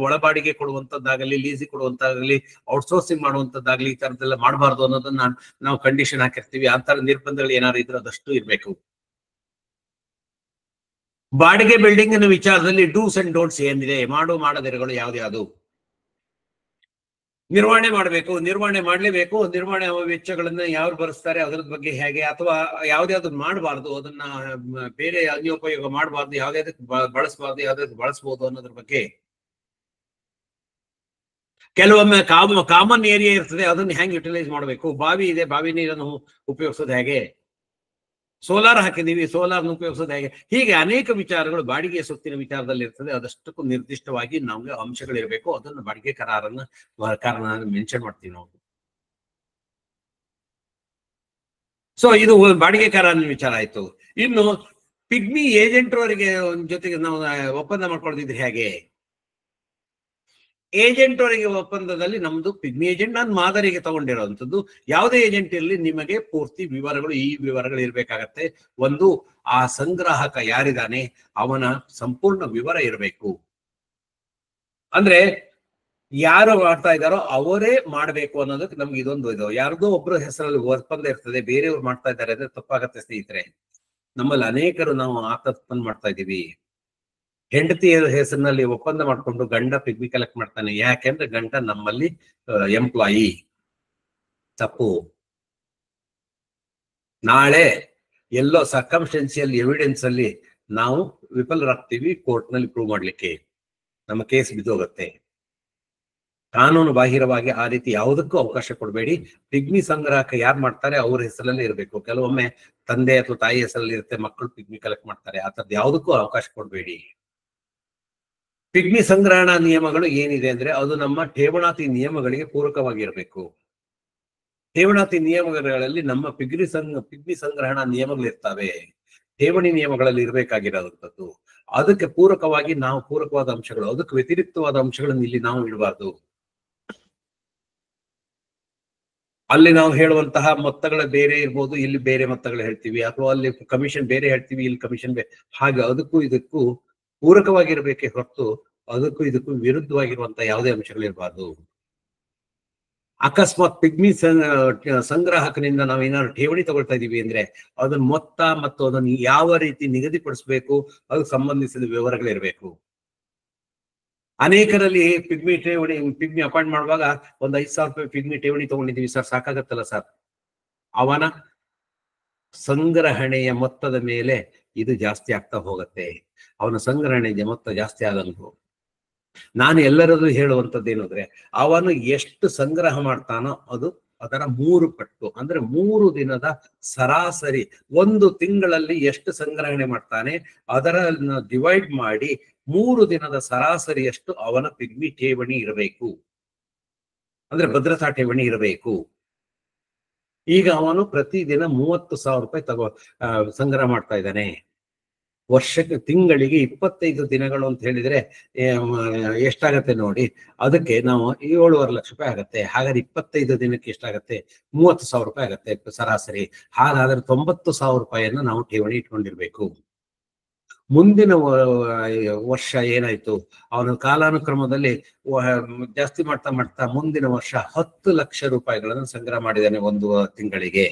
ಒಳಬಾಡಿಗೆ ಕೊಡುವಂತದ್ದಾಗಲಿ, ಲೀಸಿ ಕೊಡುವಂತಾಗಲಿ, ಔಟ್ಸೋರ್ಸಿಂಗ್ ಮಾಡುವಂತದ್ದಾಗ್ಲಿ, ಈ ತರದೆಲ್ಲ ಮಾಡಬಾರ್ದು ಅನ್ನೋದನ್ನ ನಾವು ಕಂಡೀಷನ್ ಹಾಕಿರ್ತೀವಿ. ಆ ತರ ನಿರ್ಬಂಧಗಳು ಏನಾದ್ರು ಇದ್ರೆ ಅದಷ್ಟು ಇರ್ಬೇಕು. ಬಾಡಿಗೆ ಬಿಲ್ಡಿಂಗ್ ವಿಚಾರದಲ್ಲಿ ಡೂಸ್ ಅಂಡ್ ಡೋಂಟ್ಸ್ ಏನಿದೆ, ಮಾಡದಿರಗಳು ಯಾವ್ದು ನಿರ್ವಹಣೆ ಮಾಡಬೇಕು, ನಿರ್ವಹಣೆ ಮಾಡ್ಲೇಬೇಕು. ನಿರ್ವಹಣೆ ವೆಚ್ಚಗಳನ್ನ ಯಾರು ಭರಿಸ್ತಾರೆ ಅದರ ಬಗ್ಗೆ ಹೇಗೆ, ಅಥವಾ ಯಾವ್ದಾದ್ರು ಮಾಡಬಾರ್ದು, ಅದನ್ನ ಬೇರೆ ಅನ್ಯೋಪಯೋಗ ಮಾಡಬಾರ್ದು, ಯಾವ್ದಾದಕ್ಕೆ ಬಳಸಬಾರ್ದು, ಯಾವ್ದಾದ್ರು ಬಳಸಬಹುದು ಅನ್ನೋದ್ರ ಬಗ್ಗೆ. ಕೆಲವೊಮ್ಮೆ ಕಾಮನ್ ಏರಿಯಾ ಇರ್ತದೆ, ಅದನ್ನ ಹೆಂಗ್ ಯುಟಿಲೈಸ್ ಮಾಡಬೇಕು, ಬಾವಿ ಇದೆ, ಬಾವಿ ನೀರನ್ನು ಉಪಯೋಗಿಸೋದು ಹೇಗೆ, ಸೋಲಾರ್ ಹಾಕಿದೀವಿ, ಸೋಲಾರ್ ಉಪಯೋಗಿಸೋದು ಹೇಗೆ, ಹೀಗೆ ಅನೇಕ ವಿಚಾರಗಳು ಬಾಡಿಗೆ ಸ್ವತ್ತಿನ ವಿಚಾರದಲ್ಲಿ ಇರ್ತದೆ. ಅದಷ್ಟಕ್ಕೂ ನಿರ್ದಿಷ್ಟವಾಗಿ ನಮ್ಗೆ ಅಂಶಗಳಿರ್ಬೇಕು. ಅದನ್ನು ಬಾಡಿಗೆ ಕಾರಣ ಮೆನ್ಷನ್ ಮಾಡ್ತೀವಿ ನಾವು. ಸೊ ಇದು ಬಾಡಿಗೆ ಕಾರಣ ವಿಚಾರ ಆಯ್ತು. ಇನ್ನು ಪಿಗ್ಮಿ ಏಜೆಂಟ್ರವರಿಗೆ ಜೊತೆಗೆ ನಾವು ಒಪ್ಪಂದ ಮಾಡ್ಕೊಳ್ತಿದ್ರೆ ಹೇಗೆ, ಏಜೆಂಟ್ ಅವರಿಗೆ ಒಪ್ಪಂದದಲ್ಲಿ ನಮ್ದು ಪಿಗ್ಮಿ ಏಜೆಂಟ್ ನಾನು ಮಾದರಿಗೆ ತಗೊಂಡಿರೋಂಥದ್ದು. ಯಾವುದೇ ಏಜೆಂಟ್ ಇರಲಿ ನಿಮಗೆ ಪೂರ್ತಿ ವಿವರಗಳು, ಈ ವಿವರಗಳು ಇರ್ಬೇಕಾಗತ್ತೆ. ಒಂದು, ಆ ಸಂಗ್ರಾಹಕ ಯಾರಿದ್ದಾನೆ ಅವನ ಸಂಪೂರ್ಣ ವಿವರ ಇರಬೇಕು. ಅಂದ್ರೆ ಯಾರು ಮಾಡ್ತಾ ಇದ್ದಾರೋ ಅವರೇ ಮಾಡ್ಬೇಕು ಅನ್ನೋದಕ್ಕೆ ನಮ್ಗೆ ಇದೊಂದು ಇದು. ಯಾರ್ದೋ ಒಬ್ರು ಹೆಸರಲ್ಲಿ ಒಪ್ಪಂದ ಇರ್ತದೆ, ಬೇರೆಯವ್ರು ಮಾಡ್ತಾ ಇದ್ದಾರೆ ಅಂದ್ರೆ ತಪ್ಪಾಗತ್ತೆ ಸ್ನೇಹಿತರೆ. ನಮ್ಮಲ್ಲಿ ಅನೇಕರು ನಾವು ಆ ತಪ್ಪನ್ನು ಮಾಡ್ತಾ ಇದ್ದೀವಿ. ಹೆಂಡತಿಯ ಹೆಸರಿನಲ್ಲಿ ಒಪ್ಪಂದ ಮಾಡ್ಕೊಂಡು ಗಂಡ ಪಿಗ್ಮಿ ಕಲೆಕ್ಟ್ ಮಾಡ್ತಾನೆ. ಯಾಕೆಂದ್ರೆ ಗಂಡ ನಮ್ಮಲ್ಲಿ ಎಂಪ್ಲಾಯಿ. ತಪ್ಪು. ನಾಳೆ ಎಲ್ಲೋ ಸರ್ಕಮ್ಸ್ಟೆನ್ಷಿಯಲ್ ಎವಿಡೆನ್ಸ್ ಅಲ್ಲಿ ನಾವು ವಿಫಲರಾಗ್ತೀವಿ ಕೋರ್ಟ್ ನಲ್ಲಿ ಪ್ರೂವ್ ಮಾಡ್ಲಿಕ್ಕೆ, ನಮ್ಮ ಕೇಸ್ ಬಿದ್ದೋಗತ್ತೆ. ಕಾನೂನು ಬಾಹಿರವಾಗಿ ಆ ರೀತಿ ಯಾವುದಕ್ಕೂ ಅವಕಾಶ ಕೊಡಬೇಡಿ. ಪಿಗ್ಮಿ ಸಂಗ್ರಹಕ್ಕೆ ಯಾರು ಮಾಡ್ತಾರೆ ಅವ್ರ ಹೆಸರಲ್ಲಿ ಇರಬೇಕು. ಕೆಲವೊಮ್ಮೆ ತಂದೆ ಅಥವಾ ತಾಯಿ ಹೆಸರಲ್ಲಿ ಇರುತ್ತೆ, ಮಕ್ಕಳು ಪಿಗ್ಮಿ ಕಲೆಕ್ಟ್ ಮಾಡ್ತಾರೆ. ಆ ತರದ್ದು ಯಾವುದಕ್ಕೂ ಅವಕಾಶ ಕೊಡಬೇಡಿ. ಪಿಗ್ಮಿ ಸಂಗ್ರಹಣಾ ನಿಯಮಗಳು ಏನಿದೆ ಅಂದ್ರೆ ಅದು ನಮ್ಮ ಠೇವಣಾತಿ ನಿಯಮಗಳಿಗೆ ಪೂರಕವಾಗಿರಬೇಕು. ಠೇವಣಾತಿ ನಿಯಮಗಳಲ್ಲಿ ನಮ್ಮ ಪಿಗ್ಮಿ ಸಂಗ್ರಹಣಾ ನಿಯಮಗಳಿರ್ತವೆ, ಠೇವಣಿ ನಿಯಮಗಳಲ್ಲಿ ಇರಬೇಕಾಗಿರೋದಂಥದ್ದು. ಅದಕ್ಕೆ ಪೂರಕವಾಗಿ ನಾವು ಪೂರಕವಾದ ಅಂಶಗಳು, ಅದಕ್ಕೆ ವ್ಯತಿರಿಕ್ತವಾದ ಅಂಶಗಳನ್ನು ಇಲ್ಲಿ ನಾವು ಇಡಬಾರ್ದು. ಅಲ್ಲಿ ನಾವು ಹೇಳುವಂತಹ ಮೊತ್ತಗಳ ಬೇರೆ ಇರ್ಬೋದು, ಇಲ್ಲಿ ಬೇರೆ ಮೊತ್ತಗಳು ಹೇಳ್ತೀವಿ, ಅಥವಾ ಅಲ್ಲಿ ಕಮಿಷನ್ ಬೇರೆ ಹೇಳ್ತೀವಿ, ಇಲ್ಲಿ ಕಮಿಷನ್ ಬೇರೆ. ಹಾಗೆ ಅದಕ್ಕೂ ಇದಕ್ಕೂ ಪೂರಕವಾಗಿರ್ಬೇಕೆ ಹೊರತು ಅದಕ್ಕೂ ಇದಕ್ಕೂ ವಿರುದ್ಧವಾಗಿರುವಂತ ಯಾವುದೇ ಅಂಶಗಳಿರಬಾರ್ದು. ಅಕಸ್ಮಾತ್ ಪಿಗ್ಮಿ ಸಂಗ್ರಾಹಕನಿಂದ ನಾವು ಏನಾದ್ರು ಠೇವಣಿ ತಗೊಳ್ತಾ ಇದೀವಿ ಅಂದ್ರೆ ಅದನ್ನ ಮೊತ್ತ ಮತ್ತು ಅದನ್ನು ಯಾವ ರೀತಿ ನಿಗದಿಪಡಿಸಬೇಕು ಅದಕ್ಕೆ ಸಂಬಂಧಿಸಿದ ವಿವರಗಳಿರ್ಬೇಕು. ಅನೇಕರಲ್ಲಿ ಪಿಗ್ಮಿ ಅಪಾಯಿಂಟ್ ಮಾಡುವಾಗ ಒಂದು 5,000 ರೂಪಾಯಿ ಪಿಗ್ಮಿ ಠೇವಣಿ ತಗೊಂಡಿದೀವಿ ಸರ್, ಸಾಕಾಗತ್ತಲ್ಲ ಸರ್. ಅವನ ಸಂಗ್ರಹಣೆಯ ಮೊತ್ತದ ಮೇಲೆ ಇದು ಜಾಸ್ತಿ ಆಗ್ತಾ ಹೋಗುತ್ತೆ. ಅವನ ಸಂಗ್ರಹಣೆಯ ಮೊತ್ತ ಜಾಸ್ತಿ ಆದಂತು. ನಾನು ಎಲ್ಲರಲ್ಲೂ ಹೇಳುವಂಥದ್ದೇನು ಅಂದ್ರೆ ಅವನು ಎಷ್ಟು ಸಂಗ್ರಹ ಮಾಡ್ತಾನೋ ಅದು ಅದರ 3 ಪಟ್ಟು, ಅಂದ್ರೆ 3 ದಿನದ ಸರಾಸರಿ. ಒಂದು ತಿಂಗಳಲ್ಲಿ ಎಷ್ಟು ಸಂಗ್ರಹಣೆ ಮಾಡ್ತಾನೆ ಅದರನ್ನು ಡಿವೈಡ್ ಮಾಡಿ 3 ದಿನದ ಸರಾಸರಿಯಷ್ಟು ಅವನ ಪಿಗ್ಮಿ ಠೇವಣಿ ಇರಬೇಕು, ಅಂದ್ರೆ ಭದ್ರತಾ ಠೇವಣಿ ಇರಬೇಕು. ಈಗ ಅವನು ಪ್ರತಿದಿನ 30,000 ರೂಪಾಯಿ ಸಂಗ್ರಹ ಮಾಡ್ತಾ ಇದ್ದಾನೆ. ವರ್ಷಕ್ಕೆ ತಿಂಗಳಿಗೆ 25 ದಿನಗಳು ಅಂತ ಹೇಳಿದ್ರೆ ಎಷ್ಟಾಗತ್ತೆ ನೋಡಿ. ಅದಕ್ಕೆ ನಾವು 7.5 ಲಕ್ಷ ರೂಪಾಯಿ ಆಗತ್ತೆ. ಹಾಗಾದ್ರೆ 25 ದಿನಕ್ಕೆ ಎಷ್ಟಾಗತ್ತೆ? 30,000 ರೂಪಾಯಿ ಆಗತ್ತೆ ಸರಾಸರಿ. ಹಾಗಾದ್ರೆ 90,000 ರೂಪಾಯಿಯನ್ನ ನಾವು ಠೇವಣಿ ಇಟ್ಕೊಂಡಿರ್ಬೇಕು. ಮುಂದಿನ ವರ್ಷ ಏನಾಯ್ತು, ಅವನ ಕಾಲಾನುಕ್ರಮದಲ್ಲಿ ಜಾಸ್ತಿ ಮಾಡ್ತಾ ಮಾಡ್ತಾ ಮುಂದಿನ ವರ್ಷ 10 ಲಕ್ಷ ರೂಪಾಯಿಗಳನ್ನು ಸಂಗ್ರಹ ಮಾಡಿದ್ದಾನೆ ಒಂದು ತಿಂಗಳಿಗೆ.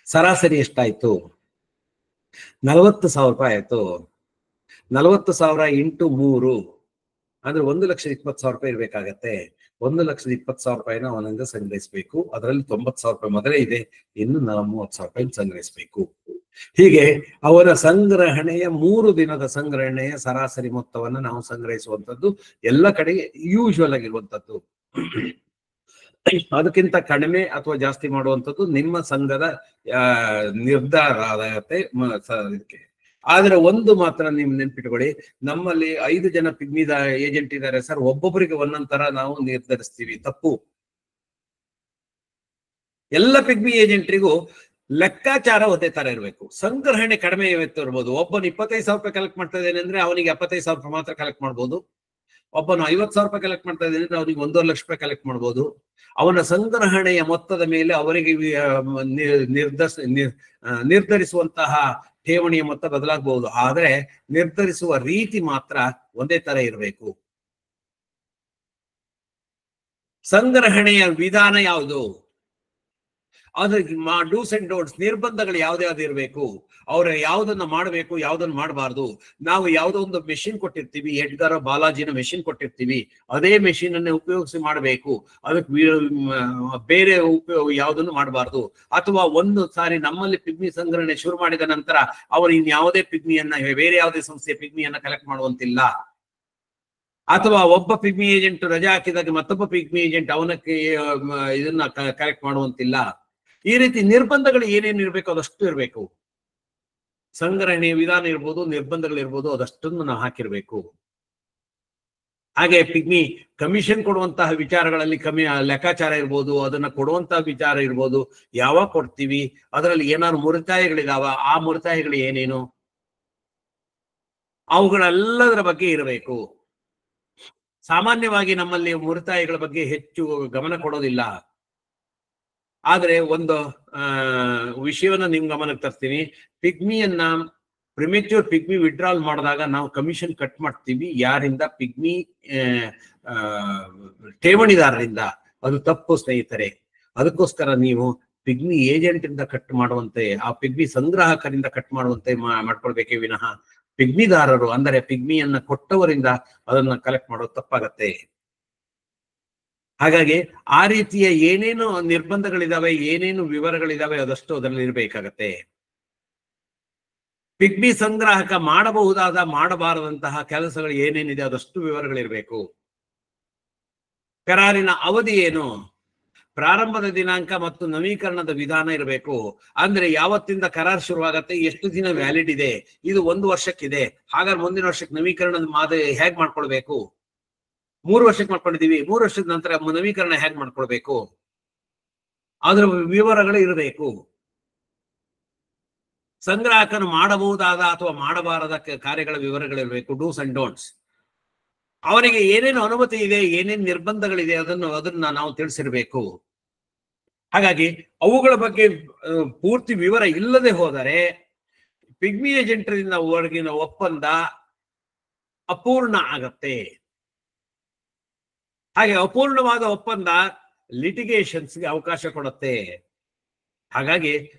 ಸರಾಸರಿ ಎಷ್ಟಾಯ್ತು? 40,000 ರೂಪಾಯಿ ಆಯ್ತು. 40,000 ಇಂಟು 3 ಅಂದ್ರೆ 1,20,000 ರೂಪಾಯಿ ಇರ್ಬೇಕಾಗತ್ತೆ. 1,20,000 ಅವನಿಂದ ಸಂಗ್ರಹಿಸಬೇಕು. ಅದರಲ್ಲಿ 90,000 ಮೊದಲೇ ಇದೆ, ಇನ್ನು 30,000 ಸಂಗ್ರಹಿಸಬೇಕು. ಹೀಗೆ ಅವರ ಸಂಗ್ರಹಣೆಯ 3 ದಿನದ ಸಂಗ್ರಹಣೆಯ ಸರಾಸರಿ ಮೊತ್ತವನ್ನು ನಾವು ಸಂಗ್ರಹಿಸುವಂತದ್ದು ಎಲ್ಲ ಕಡೆಗೆ ಯೂಶುವಲ್ ಆಗಿರುವಂತದ್ದು. ಅದಕ್ಕಿಂತ ಕಡಿಮೆ ಅಥವಾ ಜಾಸ್ತಿ ಮಾಡುವಂಥದ್ದು ನಿಮ್ಮ ಸಂಘದ ನಿರ್ಧಾರ ಆಗತ್ತೆ ಇದಕ್ಕೆ. ಆದ್ರೆ ಒಂದು ಮಾತ್ರ ನೀವು ನೆನ್ಪಿಟ್ಕೊಳ್ಳಿ, ನಮ್ಮಲ್ಲಿ 5 ಜನ ಪಿಗ್ಮಿ ಏಜೆಂಟ್ ಇದ್ದಾರೆ ಸರ್, ಒಬ್ಬೊಬ್ಬರಿಗೆ ಒಂದೊಂದ್ ತರ ನಾವು ನಿರ್ಧರಿಸ್ತೀವಿ. ತಪ್ಪು. ಎಲ್ಲ ಪಿಗ್ಮಿ ಏಜೆಂಟ್ರಿಗೂ ಲೆಕ್ಕಾಚಾರ ಒಂದೇ ತರ ಇರಬೇಕು. ಸಂಗ್ರಹಣೆ ಕಡಿಮೆ ಇರ್ಬೋದು. ಒಬ್ಬನು 25,000 ಕಲೆಕ್ಟ್ ಮಾಡ್ತಾ ಇದ್ದೇನೆ ಅಂದ್ರೆ ಅವನಿಗೆ 75,000 ಮಾತ್ರ ಕಲೆಕ್ಟ್ ಮಾಡ್ಬೋದು. ಒಬ್ಬನು 50,000 ಕಲೆಕ್ಟ್ ಮಾಡ್ತಾ ಇದ್ದೇನೆ ಅಂದ್ರೆ ಅವನಿಗೆ 1,50,000 ರೂಪಾಯಿ ಕಲೆಕ್ಟ್ ಮಾಡ್ಬೋದು. ಅವನ ಸಂಗ್ರಹಣೆಯ ಮೊತ್ತದ ಮೇಲೆ ಅವರಿಗೆ ನಿರ್ಧರಿಸುವಂತಹ ಠೇವಣಿಯ ಮೊತ್ತ ಬದಲಾಗಬಹುದು. ಆದ್ರೆ ನಿರ್ಧರಿಸುವ ರೀತಿ ಮಾತ್ರ ಒಂದೇ ತರ ಇರಬೇಕು. ಸಂಗ್ರಹಣೆಯ ವಿಧಾನ ಯಾವುದು, ಅದ್ರ ಡೂಸ್ ಅಂಡ್ ಡೋಂಟ್ಸ್, ನಿರ್ಬಂಧಗಳು ಯಾವ್ದ್ಯಾವ್ದು ಇರಬೇಕು, ಅವ್ರ ಯಾವ್ದನ್ನ ಮಾಡಬೇಕು ಯಾವ್ದನ್ನ ಮಾಡಬಾರ್ದು. ನಾವು ಯಾವುದೋ ಒಂದು ಮೆಷಿನ್ ಕೊಟ್ಟಿರ್ತೀವಿ, ಎಡ್ಗರ್ ಬಾಲಾಜಿನ ಮೆಷಿನ್ ಕೊಟ್ಟಿರ್ತೀವಿ, ಅದೇ ಮೆಷಿನ್ ಅನ್ನ ಉಪಯೋಗಿಸಿ ಮಾಡಬೇಕು. ಅದಕ್ಕೆ ಬೇರೆ ಉಪಯೋಗ ಯಾವುದನ್ನು ಮಾಡಬಾರ್ದು. ಅಥವಾ ಒಂದು ಸಾರಿ ನಮ್ಮಲ್ಲಿ ಪಿಗ್ಮಿ ಸಂಗ್ರಹಣೆ ಶುರು ಮಾಡಿದ ನಂತರ ಅವರು ಇನ್ಯಾವುದೇ ಪಿಗ್ಮಿಯನ್ನ, ಬೇರೆ ಯಾವುದೇ ಸಂಸ್ಥೆಯ ಪಿಗ್ಮಿಯನ್ನ ಕಲೆಕ್ಟ್ ಮಾಡುವಂತಿಲ್ಲ. ಅಥವಾ ಒಬ್ಬ ಪಿಗ್ಮಿ ಏಜೆಂಟ್ ರಜಾ ಹಾಕಿದಾಗ ಮತ್ತೊಬ್ಬ ಪಿಗ್ಮಿ ಏಜೆಂಟ್ ಅವನಕ್ಕೆ ಇದನ್ನ ಕಲೆಕ್ಟ್ ಮಾಡುವಂತಿಲ್ಲ. ಈ ರೀತಿ ನಿರ್ಬಂಧಗಳು ಏನೇನು ಇರ್ಬೇಕು ಅದಷ್ಟು ಇರಬೇಕು. ಸಂಗ್ರಹಣೆಯ ವಿಧಾನ ಇರ್ಬೋದು, ನಿರ್ಬಂಧಗಳಿರ್ಬೋದು, ಅದಷ್ಟನ್ನು ನಾವು ಹಾಕಿರ್ಬೇಕು. ಹಾಗೆ ಪಿಗ್ಮಿ ಕಮಿಷನ್ ಕೊಡುವಂತಹ ವಿಚಾರಗಳಲ್ಲಿ ಲೆಕ್ಕಾಚಾರ ಇರ್ಬೋದು, ಅದನ್ನ ಕೊಡುವಂತಹ ವಿಚಾರ ಇರ್ಬೋದು, ಯಾವಾಗ ಕೊಡ್ತೀವಿ, ಅದರಲ್ಲಿ ಏನಾದ್ರು ಮುರಿತಾಯಗಳಿದಾವ, ಆ ಮುರಿತಾಯಗಳು ಏನೇನು, ಅವುಗಳೆಲ್ಲದರ ಬಗ್ಗೆ ಇರಬೇಕು. ಸಾಮಾನ್ಯವಾಗಿ ನಮ್ಮಲ್ಲಿ ಮುರಿತಾಯಗಳ ಬಗ್ಗೆ ಹೆಚ್ಚು ಗಮನ ಕೊಡೋದಿಲ್ಲ. ಆದ್ರೆ ಒಂದು ವಿಷಯವನ್ನ ನಿಮ್ ಗಮನಕ್ಕೆ ತರ್ತೀನಿ. ಪಿಗ್ಮಿಯನ್ನ ಪ್ರಿಮೆಚ್ಯೂರ್ ಪಿಗ್ಮಿ ವಿಡ್ರಾಲ್ ಮಾಡಿದಾಗ ನಾವು ಕಮಿಷನ್ ಕಟ್ ಮಾಡ್ತೀವಿ. ಯಾರಿಂದ? ಪಿಗ್ಮಿ ಠೇವಣಿದಾರರಿಂದ. ಅದು ತಪ್ಪು ಸ್ನೇಹಿತರೆ. ಅದಕ್ಕೋಸ್ಕರ ನೀವು ಪಿಗ್ಮಿ ಏಜೆಂಟ್ ಇಂದ ಕಟ್ ಮಾಡುವಂತೆ, ಆ ಪಿಗ್ಮಿ ಸಂಗ್ರಾಹಕರಿಂದ ಕಟ್ ಮಾಡುವಂತೆ ಮಾಡ್ಕೊಳ್ಬೇಕೇ ವಿನಃ ಪಿಗ್ಮಿದಾರರು ಅಂದರೆ ಪಿಗ್ಮಿಯನ್ನ ಕೊಟ್ಟವರಿಂದ ಅದನ್ನ ಕಲೆಕ್ಟ್ ಮಾಡೋದು ತಪ್ಪಾಗತ್ತೆ. ಹಾಗಾಗಿ ಆ ರೀತಿಯ ಏನೇನು ನಿರ್ಬಂಧಗಳಿದಾವೆ, ಏನೇನು ವಿವರಗಳಿದಾವೆ ಅದಷ್ಟು ಅದರಲ್ಲಿ ಇರಬೇಕಾಗತ್ತೆ. ಪಿಗ್ಮಿ ಸಂಗ್ರಾಹಕ ಮಾಡಬಹುದಾದ ಮಾಡಬಾರದಂತಹ ಕೆಲಸಗಳು ಏನೇನಿದೆ ಅದಷ್ಟು ವಿವರಗಳಿರ್ಬೇಕು. ಕರಾರಿನ ಅವಧಿ ಏನು, ಪ್ರಾರಂಭದ ದಿನಾಂಕ ಮತ್ತು ನವೀಕರಣದ ವಿಧಾನ ಇರಬೇಕು. ಅಂದ್ರೆ ಯಾವತ್ತಿಂದ ಕರಾರ್ ಶುರುವಾಗತ್ತೆ, ಎಷ್ಟು ದಿನ ವ್ಯಾಲಿಡ್ ಇದೆ, ಇದು 1 ವರ್ಷಕ್ಕಿದೆ, ಹಾಗಾದ್ರೆ ಮುಂದಿನ ವರ್ಷಕ್ಕೆ ನವೀಕರಣದ ಮಾದರಿ ಹೇಗ್ ಮಾಡ್ಕೊಳ್ಬೇಕು. 3 ವರ್ಷಕ್ಕೆ ಮಾಡ್ಕೊಂಡಿದೀವಿ, 3 ವರ್ಷದ ನಂತರ ನವೀಕರಣ ಹೇಗ್ ಮಾಡ್ಕೊಳ್ಬೇಕು, ಅದ್ರ ವಿವರಗಳು ಇರಬೇಕು. ಸಂಗ್ರಾಹಕನು ಮಾಡಬಹುದಾದ ಅಥವಾ ಮಾಡಬಾರದ ಕಾರ್ಯಗಳ ವಿವರಗಳಿರಬೇಕು. Dos and don'ts. ಅವನಿಗೆ ಏನೇನು ಅನುಮತಿ ಇದೆ, ಏನೇನು ನಿರ್ಬಂಧಗಳಿದೆ ಅದನ್ನ ನಾವು ತಿಳಿಸಿರ್ಬೇಕು. ಹಾಗಾಗಿ ಅವುಗಳ ಬಗ್ಗೆ ಪೂರ್ತಿ ವಿವರ ಇಲ್ಲದೆ ಹೋದರೆ ಪಿಗ್ಮಿ ಏಜೆಂಟರಿಂದ ಹೊರಗಿನ ಒಪ್ಪಂದ ಅಪೂರ್ಣ ಆಗತ್ತೆ. ಹಾಗೆ ಅಪೂರ್ಣವಾದ ಒಪ್ಪಂದ ಲಿಟಿಗೇಷನ್ಸ್ಗೆ ಅವಕಾಶ ಕೊಡುತ್ತೆ. ಹಾಗಾಗಿ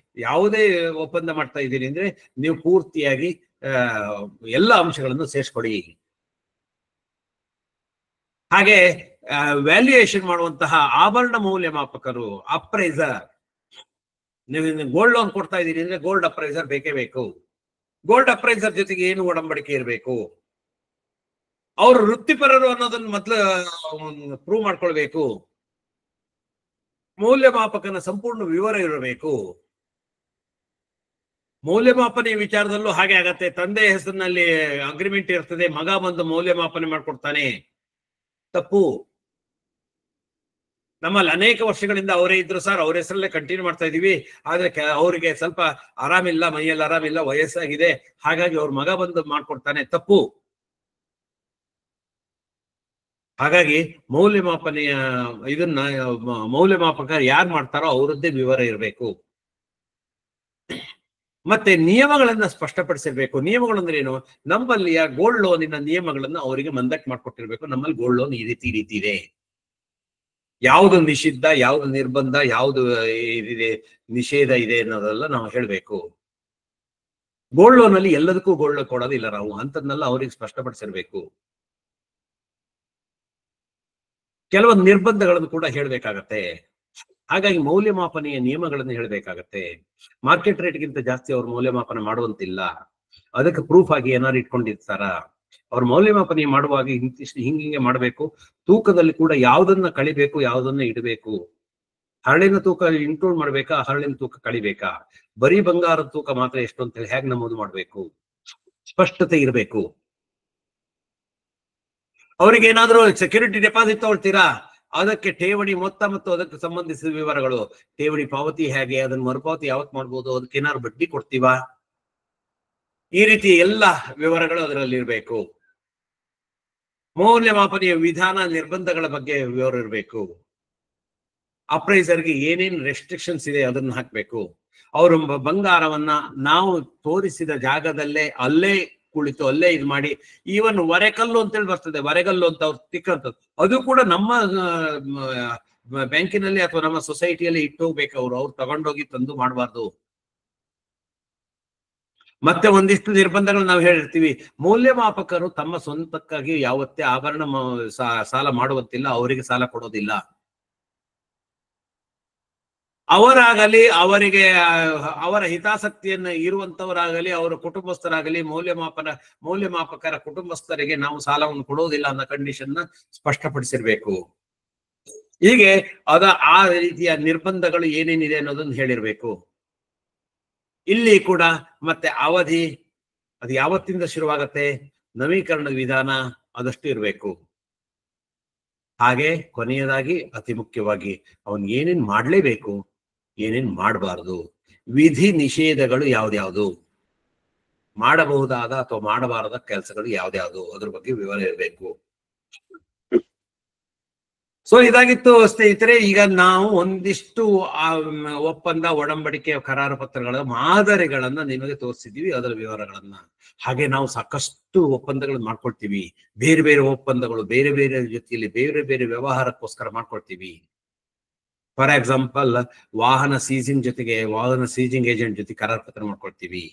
ಯಾವುದೇ ಒಪ್ಪಂದ ಮಾಡ್ತಾ ಇದ್ದೀರಿ ಅಂದ್ರೆ ನೀವು ಪೂರ್ತಿಯಾಗಿ ಎಲ್ಲ ಅಂಶಗಳನ್ನು ಸೇರಿಸ್ಕೊಡಿ. ಹಾಗೆ ವ್ಯಾಲ್ಯೂಯೇಷನ್ ಮಾಡುವಂತಹ ಆಭರಣ ಮೌಲ್ಯಮಾಪಕರು, ಅಪ್ರೈಸರ್. ನೀವು ಗೋಲ್ಡ್ ಲೋನ್ ಕೊಡ್ತಾ ಇದ್ದೀರಿ ಅಂದ್ರೆ ಗೋಲ್ಡ್ ಅಪ್ರೈಸರ್ ಬೇಕೇ ಬೇಕು. ಗೋಲ್ಡ್ ಅಪ್ರೈಸರ್ ಜೊತೆಗೆ ಏನು ಒಡಂಬಡಿಕೆ ಇರಬೇಕು, ಅವರು ವೃತ್ತಿಪರರು ಅನ್ನೋದನ್ನ ಮೊದಲು ಪ್ರೂವ್ ಮಾಡ್ಕೊಳ್ಬೇಕು. ಮೌಲ್ಯಮಾಪಕನ ಸಂಪೂರ್ಣ ವಿವರ ಇರಬೇಕು. ಮೌಲ್ಯಮಾಪನೆ ವಿಚಾರದಲ್ಲೂ ಹಾಗೆ ಆಗತ್ತೆ. ತಂದೆ ಹೆಸರಿನಲ್ಲಿ ಅಗ್ರಿಮೆಂಟ್ ಇರ್ತದೆ, ಮಗ ಬಂದು ಮೌಲ್ಯಮಾಪನೆ ಮಾಡ್ಕೊಡ್ತಾನೆ. ತಪ್ಪು. ನಮ್ಮಲ್ಲಿ ಅನೇಕ ವರ್ಷಗಳಿಂದ ಅವರೇ ಇದ್ರು ಸರ್, ಅವ್ರ ಹೆಸರಲ್ಲೇ ಕಂಟಿನ್ಯೂ ಮಾಡ್ತಾ ಇದೀವಿ, ಆದ್ರೆ ಅವ್ರಿಗೆ ಸ್ವಲ್ಪ ಆರಾಮಿಲ್ಲ, ಮೈಯಲ್ಲಿ ಆರಾಮಿಲ್ಲ, ವಯಸ್ಸಾಗಿದೆ, ಹಾಗಾಗಿ ಅವ್ರ ಮಗ ಬಂದು ಮಾಡ್ಕೊಡ್ತಾನೆ. ತಪ್ಪು. ಹಾಗಾಗಿ ಮೌಲ್ಯಮಾಪನೆಯ ಇದನ್ನ ಮೌಲ್ಯಮಾಪಕ ಯಾರು ಮಾಡ್ತಾರೋ ಅವರದ್ದೇ ವಿವರ ಇರಬೇಕು. ಮತ್ತೆ ನಿಯಮಗಳನ್ನ ಸ್ಪಷ್ಟಪಡಿಸಿರ್ಬೇಕು. ನಿಯಮಗಳು ಅಂದ್ರೆ ಏನು? ನಮ್ಮಲ್ಲಿಯ ಗೋಲ್ಡ್ ಲೋನಿನ ನಿಯಮಗಳನ್ನ ಅವರಿಗೆ ಮಂದಟ್ ಮಾಡ್ಕೊಟ್ಟಿರ್ಬೇಕು. ನಮ್ಮಲ್ಲಿ ಗೋಲ್ಡ್ ಲೋನ್ ಈ ರೀತಿ ಇದೆ, ಯಾವುದು ನಿಷಿದ್ಧ, ಯಾವುದು ನಿರ್ಬಂಧ, ಯಾವುದು ಇದೆ ನಿಷೇಧ ಇದೆ ಅನ್ನೋದೆಲ್ಲ ನಾವು ಹೇಳ್ಬೇಕು. ಗೋಲ್ಡ್ ಲೋನ್ ಅಲ್ಲಿ ಎಲ್ಲದಕ್ಕೂ ಗೋಲ್ಡ್ ಕೊಡೋದಿಲ್ಲ ನಾವು, ಅಂತದ್ನೆಲ್ಲ ಅವ್ರಿಗೆ ಸ್ಪಷ್ಟಪಡಿಸಿರ್ಬೇಕು. ಕೆಲವೊಂದು ನಿರ್ಬಂಧಗಳನ್ನು ಕೂಡ ಹೇಳ್ಬೇಕಾಗತ್ತೆ. ಹಾಗಾಗಿ ಮೌಲ್ಯಮಾಪನೆಯ ನಿಯಮಗಳನ್ನು ಹೇಳ್ಬೇಕಾಗತ್ತೆ. ಮಾರ್ಕೆಟ್ ರೇಟ್ಗಿಂತ ಜಾಸ್ತಿ ಅವ್ರು ಮೌಲ್ಯಮಾಪನ ಮಾಡುವಂತಿಲ್ಲ. ಅದಕ್ಕೆ ಪ್ರೂಫ್ ಆಗಿ ಏನಾದ್ರು ಇಟ್ಕೊಂಡಿರ್ತಾರ. ಅವ್ರ ಮೌಲ್ಯಮಾಪನೆ ಮಾಡುವಾಗ ಇಂತಿಷ್ಟು ಹಿಂಗೆ ಮಾಡಬೇಕು. ತೂಕದಲ್ಲಿ ಕೂಡ ಯಾವ್ದನ್ನ ಕಳಿಬೇಕು, ಯಾವ್ದನ್ನ ಇಡಬೇಕು. ಹರಳಿನ ತೂಕ ಇನ್ಕ್ಲೂಡ್ ಮಾಡ್ಬೇಕಾ, ಹರಳಿನ ತೂಕ ಕಳಿಬೇಕಾ, ಬರೀ ಬಂಗಾರದ ತೂಕ ಮಾತ್ರ ಎಷ್ಟು ಅಂತ ಹೇಳಿ ಹೇಗೆ ನಮೂದು ಮಾಡ್ಬೇಕು, ಸ್ಪಷ್ಟತೆ ಇರಬೇಕು. ಅವ್ರಿಗೆ ಏನಾದ್ರು ಸೆಕ್ಯೂರಿಟಿ ಡೆಪಾಸಿಟ್ ತಗೊಳ್ತೀರಾ, ಅದಕ್ಕೆ ಠೇವಣಿ ಮೊತ್ತ ಮತ್ತು ಅದಕ್ಕೆ ಸಂಬಂಧಿಸಿದ ವಿವರಗಳು, ಠೇವಣಿ ಪಾವತಿ ಹೇಗೆ, ಅದನ್ನ ಮರುಪಾವತಿ ಯಾವತ್ ಮಾಡ್ಬೋದು, ಅದಕ್ಕೆ ಏನಾದ್ರು ಬಡ್ಡಿ ಕೊಡ್ತೀವಾ, ಈ ರೀತಿ ಎಲ್ಲ ವಿವರಗಳು ಅದರಲ್ಲಿ ಇರಬೇಕು. ಮೌಲ್ಯಮಾಪನೆಯ ವಿಧಾನ, ನಿರ್ಬಂಧಗಳ ಬಗ್ಗೆ ವಿವರ ಇರಬೇಕು. ಅಪ್ರೈಸರ್ಗೆ ಏನೇನು ರೆಸ್ಟ್ರಿಕ್ಷನ್ಸ್ ಇದೆ ಅದನ್ನ ಹಾಕ್ಬೇಕು. ಅವರು ಬಂಗಾರವನ್ನ ನಾವು ತೋರಿಸಿದ ಜಾಗದಲ್ಲೇ ಅಲ್ಲೇ ಕುಳಿತು ಅಲ್ಲೇ ಇದು ಮಾಡಿ, ಈವನ್ ವರೆಕಲ್ಲು ಅಂತೇಳಿ ಬರ್ತದೆ, ವರೆಗಲ್ಲು ಅಂತ ಅವ್ರು ತಿಕ್ಕಂಥದ್ದು, ಅದು ಕೂಡ ನಮ್ಮ ಬ್ಯಾಂಕಿನಲ್ಲಿ ಅಥವಾ ನಮ್ಮ ಸೊಸೈಟಿಯಲ್ಲಿ ಇಟ್ಟು ಹೋಗ್ಬೇಕು. ಅವ್ರು ತಗೊಂಡೋಗಿ ತಂದು ಮಾಡಬಾರ್ದು. ಮತ್ತೆ ಒಂದಿಷ್ಟು ನಿರ್ಬಂಧಗಳು ನಾವು ಹೇಳಿರ್ತೀವಿ. ಮೌಲ್ಯಮಾಪಕರು ತಮ್ಮ ಸ್ವಂತಕ್ಕಾಗಿ ಯಾವತ್ತೇ ಆಭರಣ ಸಾಲ ಮಾಡುವಂತಿಲ್ಲ, ಅವರಿಗೆ ಸಾಲ ಕೊಡೋದಿಲ್ಲ. ಅವರಾಗಲಿ, ಅವರಿಗೆ ಅವರ ಹಿತಾಸಕ್ತಿಯನ್ನು ಇರುವಂತವರಾಗಲಿ, ಅವರ ಕುಟುಂಬಸ್ಥರಾಗಲಿ, ಮೌಲ್ಯಮಾಪಕರ ಕುಟುಂಬಸ್ಥರಿಗೆ ನಾವು ಸಾಲವನ್ನು ಕೊಡೋದಿಲ್ಲ ಅನ್ನೋ ಕಂಡೀಷನ್ ಸ್ಪಷ್ಟಪಡಿಸಿರ್ಬೇಕು. ಹೀಗೆ ಆ ರೀತಿಯ ನಿರ್ಬಂಧಗಳು ಏನೇನಿದೆ ಅನ್ನೋದನ್ನು ಹೇಳಿರ್ಬೇಕು. ಇಲ್ಲಿ ಕೂಡ ಮತ್ತೆ ಅವಧಿ, ಅದು ಯಾವತ್ತಿಂದ ಶುರುವಾಗತ್ತೆ, ನವೀಕರಣದ ವಿಧಾನ ಅದಷ್ಟು ಇರಬೇಕು. ಹಾಗೆ ಕೊನೆಯದಾಗಿ ಅತಿ ಮುಖ್ಯವಾಗಿ ಅವನ್ ಏನೇನ್ ಮಾಡ್ಲೇಬೇಕು, ಏನೇನ್ ಮಾಡಬಾರದು, ವಿಧಿ ನಿಷೇಧಗಳು ಯಾವ್ದ್ಯಾವ್ದು, ಮಾಡಬಹುದಾದ ಅಥವಾ ಮಾಡಬಾರದ ಕೆಲಸಗಳು ಯಾವ್ದ್ಯಾವ್ದು, ಅದ್ರ ಬಗ್ಗೆ ವಿವರ ಇರಬೇಕು. ಸೊ ಇದಾಗಿತ್ತು ಸ್ನೇಹಿತರೆ. ಈಗ ನಾವು ಒಂದಿಷ್ಟು ಒಪ್ಪಂದ, ಒಡಂಬಡಿಕೆ, ಕರಾರು ಪತ್ರಗಳ ಮಾದರಿಗಳನ್ನ ನಿಮಗೆ ತೋರಿಸಿದೀವಿ, ಅದರ ವಿವರಗಳನ್ನ. ಹಾಗೆ ನಾವು ಸಾಕಷ್ಟು ಒಪ್ಪಂದಗಳನ್ನು ಮಾಡ್ಕೊಳ್ತೀವಿ. ಬೇರೆ ಬೇರೆ ಒಪ್ಪಂದಗಳು ಬೇರೆ ಬೇರೆ ಜೊತೆಯಲ್ಲಿ ಬೇರೆ ಬೇರೆ ವ್ಯವಹಾರಕ್ಕೋಸ್ಕರ ಮಾಡ್ಕೊಳ್ತೀವಿ. ಫಾರ್ ಎಕ್ಸಾಂಪಲ್, ವಾಹನ ಸೀಸಿಂಗ್ ಜೊತೆಗೆ ವಾಹನ ಸೀಸಿಂಗ್ ಏಜೆಂಟ್ ಜೊತೆ ಕರಾರು ಪತ್ರ ಮಾಡ್ಕೊಳ್ತೀವಿ.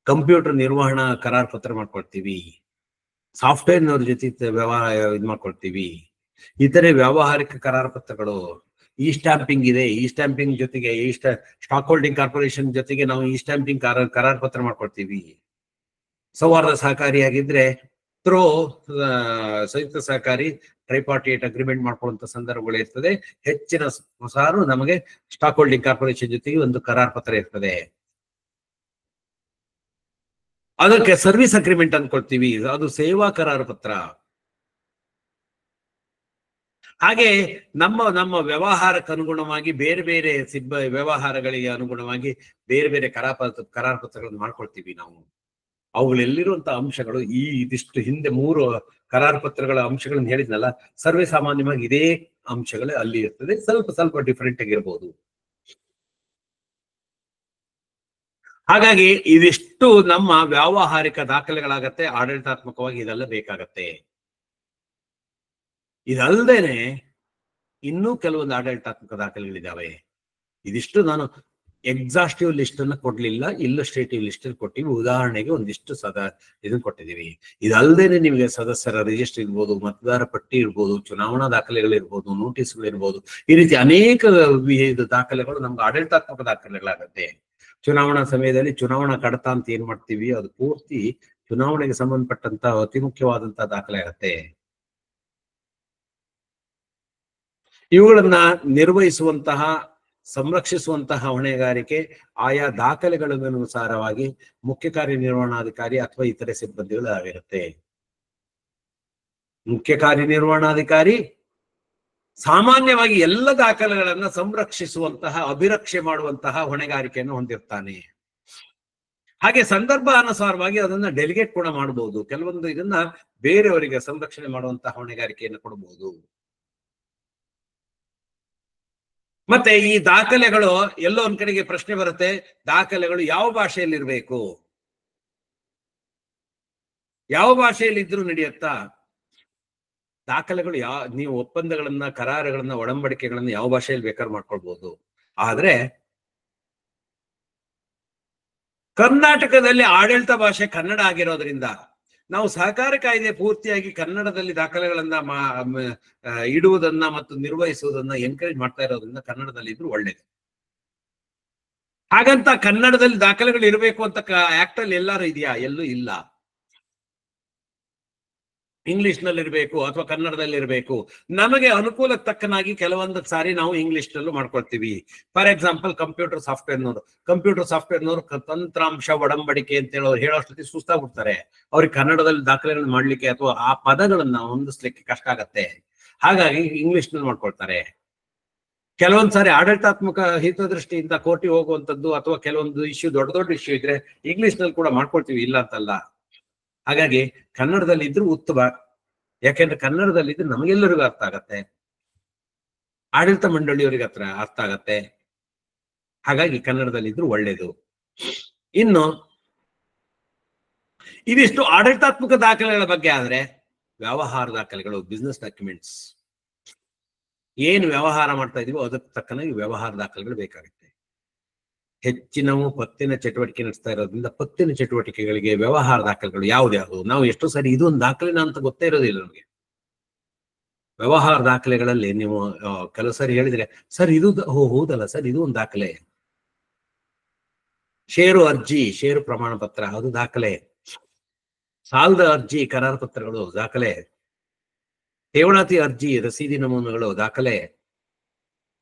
ಕಂಪ್ಯೂಟರ್ ನಿರ್ವಹಣಾ ಕರಾರು ಪತ್ರ ಮಾಡ್ಕೊಳ್ತೀವಿ. ಸಾಫ್ಟ್ವೇರ್ನವ್ರ ಜೊತೆ ವ್ಯವಹಾರ ಇದು ಮಾಡ್ಕೊಳ್ತೀವಿ. ಇತರೆ ವ್ಯಾವಹಾರಿಕ ಕರಾರು ಪತ್ರಗಳು, ಇ ಸ್ಟ್ಯಾಂಪಿಂಗ್ ಇದೆ, ಇ ಸ್ಟ್ಯಾಂಪಿಂಗ್ ಜೊತೆಗೆ ಸ್ಟಾಕ್ ಹೋಲ್ಡಿಂಗ್ ಕಾರ್ಪೊರೇಷನ್ ಜೊತೆಗೆ ನಾವು ಇ ಸ್ಟ್ಯಾಂಪಿಂಗ್ ಕರಾರು ಪತ್ರ ಮಾಡ್ಕೊಳ್ತೀವಿ. ಸೌಹಾರ್ದ ಸಹಕಾರಿಯಾಗಿದ್ರೆ ಥ್ರೋ ಸಂಯುಕ್ತ ಸಹಕಾರಿ ಟ್ರೈಪಾರ್ಟೇಟ್ ಅಗ್ರಿಮೆಂಟ್ ಮಾಡ್ಕೊಳ್ಳುವಂತ ಸಂದರ್ಭಗಳು ಇರ್ತದೆ. ಹೆಚ್ಚಿನ ಸಾರು ನಮಗೆ ಸ್ಟಾಕ್ ಹೋಲ್ಡಿಂಗ್ ಕಾರ್ಪೊರೇಷನ್ ಜೊತೆಗೆ ಒಂದು ಕರಾರು ಪತ್ರ ಇರ್ತದೆ. ಅದಕ್ಕೆ ಸರ್ವಿಸ್ ಅಗ್ರಿಮೆಂಟ್ ಅನ್ಕೊಳ್ತೀವಿ, ಅದು ಸೇವಾ ಕರಾರು ಪತ್ರ. ಹಾಗೆ ನಮ್ಮ ವ್ಯವಹಾರಕ್ಕೆ ಅನುಗುಣವಾಗಿ ಬೇರೆ ಬೇರೆ ವ್ಯವಹಾರಗಳಿಗೆ ಅನುಗುಣವಾಗಿ ಬೇರೆ ಬೇರೆ ಕರಾರು ಪತ್ರಗಳನ್ನು ಮಾಡ್ಕೊಳ್ತೀವಿ ನಾವು. ಅವುಗಳೆಲ್ಲಿರುವಂತಹ ಅಂಶಗಳು ಇದಿಷ್ಟು ಹಿಂದೆ 3 ಕರಾರು ಪತ್ರಗಳ ಅಂಶಗಳನ್ನು ಹೇಳಿದ್ನಲ್ಲ, ಸರ್ವೇ ಸಾಮಾನ್ಯವಾಗಿ ಇದೇ ಅಂಶಗಳೇ ಅಲ್ಲಿ ಇರ್ತದೆ. ಸ್ವಲ್ಪ ಡಿಫರೆಂಟ್ ಆಗಿರ್ಬೋದು. ಹಾಗಾಗಿ ಇದಿಷ್ಟು ನಮ್ಮ ವ್ಯಾವಹಾರಿಕ ದಾಖಲೆಗಳಾಗತ್ತೆ. ಆಡಳಿತಾತ್ಮಕವಾಗಿ ಇದೆಲ್ಲ ಬೇಕಾಗತ್ತೆ. ಇದಲ್ದೇನೆ ಇನ್ನೂ ಕೆಲವೊಂದು ಆಡಳಿತಾತ್ಮಕ ದಾಖಲೆಗಳಿದ್ದಾವೆ. ಇದಿಷ್ಟು ನಾನು ಎಕ್ಸಾಸ್ಟಿವ್ ಲಿಸ್ಟ್ ಅನ್ನ ಕೊಡ್ಲಿಲ್ಲ, ಇಲ್ಲಸ್ಟ್ರೇಟಿವ್ ಲಿಸ್ಟ್ ಅಲ್ಲಿ ಕೊಟ್ಟಿವಿ. ಉದಾಹರಣೆಗೆ ಒಂದಿಷ್ಟು ಇದನ್ನ ಕೊಟ್ಟಿದ್ದೀವಿ. ಇದಲ್ದೇನೆ ನಿಮಗೆ ಸದಸ್ಯರ ರಿಜಿಸ್ಟರ್ ಇರ್ಬೋದು, ಮತದಾರ ಪಟ್ಟಿ ಇರ್ಬೋದು, ಚುನಾವಣಾ ದಾಖಲೆಗಳಿರ್ಬೋದು, ನೋಟಿಸ್ಗಳಿರ್ಬೋದು, ಈ ರೀತಿ ಅನೇಕ ದಾಖಲೆಗಳು ನಮ್ಗೆ ಆಡಳಿತಾತ್ಮಕ ದಾಖಲೆಗಳಾಗತ್ತೆ. ಚುನಾವಣಾ ಸಮಯದಲ್ಲಿ ಚುನಾವಣಾ ಕಡತ ಅಂತ ಏನ್ ಮಾಡ್ತೀವಿ, ಅದು ಪೂರ್ತಿ ಚುನಾವಣೆಗೆ ಸಂಬಂಧಪಟ್ಟಂತ ಅತಿ ಮುಖ್ಯವಾದಂತಹ ದಾಖಲೆ ಆಗತ್ತೆ. ಇವುಗಳನ್ನ ನಿರ್ವಹಿಸುವಂತಹ, ಸಂರಕ್ಷಿಸುವಂತಹ ಹೊಣೆಗಾರಿಕೆ ಆಯಾ ದಾಖಲೆಗಳಿಗನುಸಾರವಾಗಿ ಮುಖ್ಯ ಕಾರ್ಯನಿರ್ವಹಣಾಧಿಕಾರಿ ಅಥವಾ ಇತರೆ ಸಿಬ್ಬಂದಿಗಳಾಗಿರುತ್ತೆ. ಮುಖ್ಯ ಕಾರ್ಯನಿರ್ವಹಣಾಧಿಕಾರಿ ಸಾಮಾನ್ಯವಾಗಿ ಎಲ್ಲ ದಾಖಲೆಗಳನ್ನ ಸಂರಕ್ಷಿಸುವಂತಹ, ಅಭಿರಕ್ಷೆ ಮಾಡುವಂತಹ ಹೊಣೆಗಾರಿಕೆಯನ್ನು ಹೊಂದಿರ್ತಾನೆ. ಹಾಗೆ ಸಂದರ್ಭಾನುಸಾರವಾಗಿ ಅದನ್ನ ಡೆಲಿಗೇಟ್ ಕೂಡ ಮಾಡಬಹುದು. ಕೆಲವೊಂದು ಇದನ್ನ ಬೇರೆಯವರಿಗೆ ಸಂರಕ್ಷಣೆ ಮಾಡುವಂತಹ ಹೊಣೆಗಾರಿಕೆಯನ್ನು ಕೊಡಬಹುದು. ಮತ್ತೆ ಈ ದಾಖಲೆಗಳು ಎಲ್ಲೋ ಒಂದ್ ಕಡೆಗೆ ಪ್ರಶ್ನೆ ಬರುತ್ತೆ, ದಾಖಲೆಗಳು ಯಾವ ಭಾಷೆಯಲ್ಲಿ ಇರಬೇಕು? ಯಾವ ಭಾಷೆಯಲ್ಲಿ ಇದ್ರೂ ನಡೆಯುತ್ತಾ? ದಾಖಲೆಗಳು ನೀವು ಒಪ್ಪಂದಗಳನ್ನ, ಕರಾರುಗಳನ್ನ, ಒಡಂಬಡಿಕೆಗಳನ್ನ ಯಾವ ಭಾಷೆಯಲ್ಲಿ ಬೇಕಾದ್ರೂ ಮಾಡ್ಕೊಳ್ಬಹುದು. ಆದ್ರೆ ಕರ್ನಾಟಕದಲ್ಲಿ ಆಡಳಿತ ಭಾಷೆ ಕನ್ನಡ ಆಗಿರೋದ್ರಿಂದ ನಾವು ಸಹಕಾರ ಕಾಯ್ದೆ ಪೂರ್ತಿಯಾಗಿ ಕನ್ನಡದಲ್ಲಿ ದಾಖಲೆಗಳನ್ನ ಇಡುವುದನ್ನ ಮತ್ತು ನಿರ್ವಹಿಸುವುದನ್ನ ಎನ್ಕರೇಜ್ ಮಾಡ್ತಾ ಇರೋದ್ರಿಂದ ಕನ್ನಡದಲ್ಲಿ ಇದ್ರು ಒಳ್ಳೇದು. ಹಾಗಂತ ಕನ್ನಡದಲ್ಲಿ ದಾಖಲೆಗಳು ಇರಬೇಕು ಅಂತ ಆಕ್ಟ್ ಅಲ್ಲಿ ಎಲ್ಲಾರು ಇದೆಯಾ? ಎಲ್ಲೂ ಇಲ್ಲ. ಇಂಗ್ಲಿಷ್ ನಲ್ಲಿ ಇರಬೇಕು ಅಥವಾ ಕನ್ನಡದಲ್ಲಿ ಇರಬೇಕು. ನಮಗೆ ಅನುಕೂಲಕ್ಕೆ ತಕ್ಕನಾಗಿ ಕೆಲವೊಂದು ಸಾರಿ ನಾವು ಇಂಗ್ಲಿಷ್ ನಲ್ಲೂ ಮಾಡ್ಕೊಳ್ತೀವಿ. ಫಾರ್ ಎಕ್ಸಾಂಪಲ್ ಕಂಪ್ಯೂಟರ್ ಸಾಫ್ಟ್ವೇರ್ನವರು ತಂತ್ರಾಂಶ ಒಡಂಬಡಿಕೆ ಅಂತ ಹೇಳೋರು ಹೇಳೋಷ್ಟೊತ್ತಿಗೆ ಸುಸ್ತಾಗ್ಬಿಡ್ತಾರೆ. ಅವ್ರಿಗೆ ಕನ್ನಡದಲ್ಲಿ ದಾಖಲೆಗಳನ್ನ ಮಾಡ್ಲಿಕ್ಕೆ ಅಥವಾ ಆ ಪದಗಳನ್ನ ಹೊಂದಿಸ್ಲಿಕ್ಕೆ ಕಷ್ಟ ಆಗತ್ತೆ. ಹಾಗಾಗಿ ಇಂಗ್ಲಿಷ್ ನಲ್ಲಿ ಮಾಡ್ಕೊಳ್ತಾರೆ. ಕೆಲವೊಂದ್ ಸಾರಿ ಆಡಳಿತಾತ್ಮಕ ಹಿತದೃಷ್ಟಿಯಿಂದ ಕೋರ್ಟಿಗೆ ಹೋಗುವಂತದ್ದು ಅಥವಾ ಕೆಲವೊಂದು ಇಶ್ಯೂ ದೊಡ್ಡ ಇಶ್ಯೂ ಇದ್ರೆ ಇಂಗ್ಲಿಷ್ ನಲ್ಲಿ ಕೂಡ ಮಾಡ್ಕೊಳ್ತೀವಿ, ಇಲ್ಲ ಅಂತಲ್ಲ. ಹಾಗಾಗಿ ಕನ್ನಡದಲ್ಲಿ ಇದ್ರೂ ಉತ್ತಮ. ಯಾಕೆಂದ್ರೆ ಕನ್ನಡದಲ್ಲಿ ಇದ್ರೆ ನಮಗೆಲ್ಲರಿಗೂ ಅರ್ಥ ಆಗತ್ತೆ, ಆಡಳಿತ ಮಂಡಳಿಯವರಿಗೆ ಅರ್ಥ ಆಗತ್ತೆ. ಹಾಗಾಗಿ ಕನ್ನಡದಲ್ಲಿ ಇದ್ರೂ ಒಳ್ಳೇದು. ಇನ್ನು ಇದಿಷ್ಟು ಆಡಳಿತಾತ್ಮಕ ದಾಖಲೆಗಳ ಬಗ್ಗೆ. ಆದ್ರೆ ವ್ಯವಹಾರ ದಾಖಲೆಗಳು, ಬಿಸ್ನೆಸ್ ಡಾಕ್ಯುಮೆಂಟ್ಸ್, ಏನು ವ್ಯವಹಾರ ಮಾಡ್ತಾ ಇದೀವೋ ಅದಕ್ಕೆ ತಕ್ಕನಾಗಿ ವ್ಯವಹಾರ ದಾಖಲೆಗಳು ಬೇಕಾಗುತ್ತೆ. ಹೆಚ್ಚಿನವು ಪತ್ತಿನ ಚಟುವಟಿಕೆ ನಡೆಸ್ತಾ ಇರೋದ್ರಿಂದ ಪತ್ತಿನ ಚಟುವಟಿಕೆಗಳಿಗೆ ವ್ಯವಹಾರ ದಾಖಲೆಗಳು ಯಾವ್ದ್ಯಾವುದು, ನಾವು ಎಷ್ಟೋ ಸಾರಿ ಇದೊಂದು ದಾಖಲೆನ ಅಂತ ಗೊತ್ತೇ ಇರೋದಿಲ್ಲ ನಮಗೆ. ವ್ಯವಹಾರ ದಾಖಲೆಗಳಲ್ಲಿ ನೀವು ಕೆಲವು ಸಾರಿ ಹೇಳಿದ್ರೆ, ಸರ್ ಇದು ಹೌದಲ್ಲ ಸರ್, ಇದು ಒಂದು ದಾಖಲೆ. ಷೇರು ಅರ್ಜಿ, ಷೇರು ಪ್ರಮಾಣ ಪತ್ರ, ಅದು ದಾಖಲೆ. ಸಾಲದ ಅರ್ಜಿ, ಕರಾರು ಪತ್ರಗಳು ದಾಖಲೆ. ಠೇವಣಾತಿ ಅರ್ಜಿ, ರಸೀದಿ ನಮೂನೆಗಳು ದಾಖಲೆ.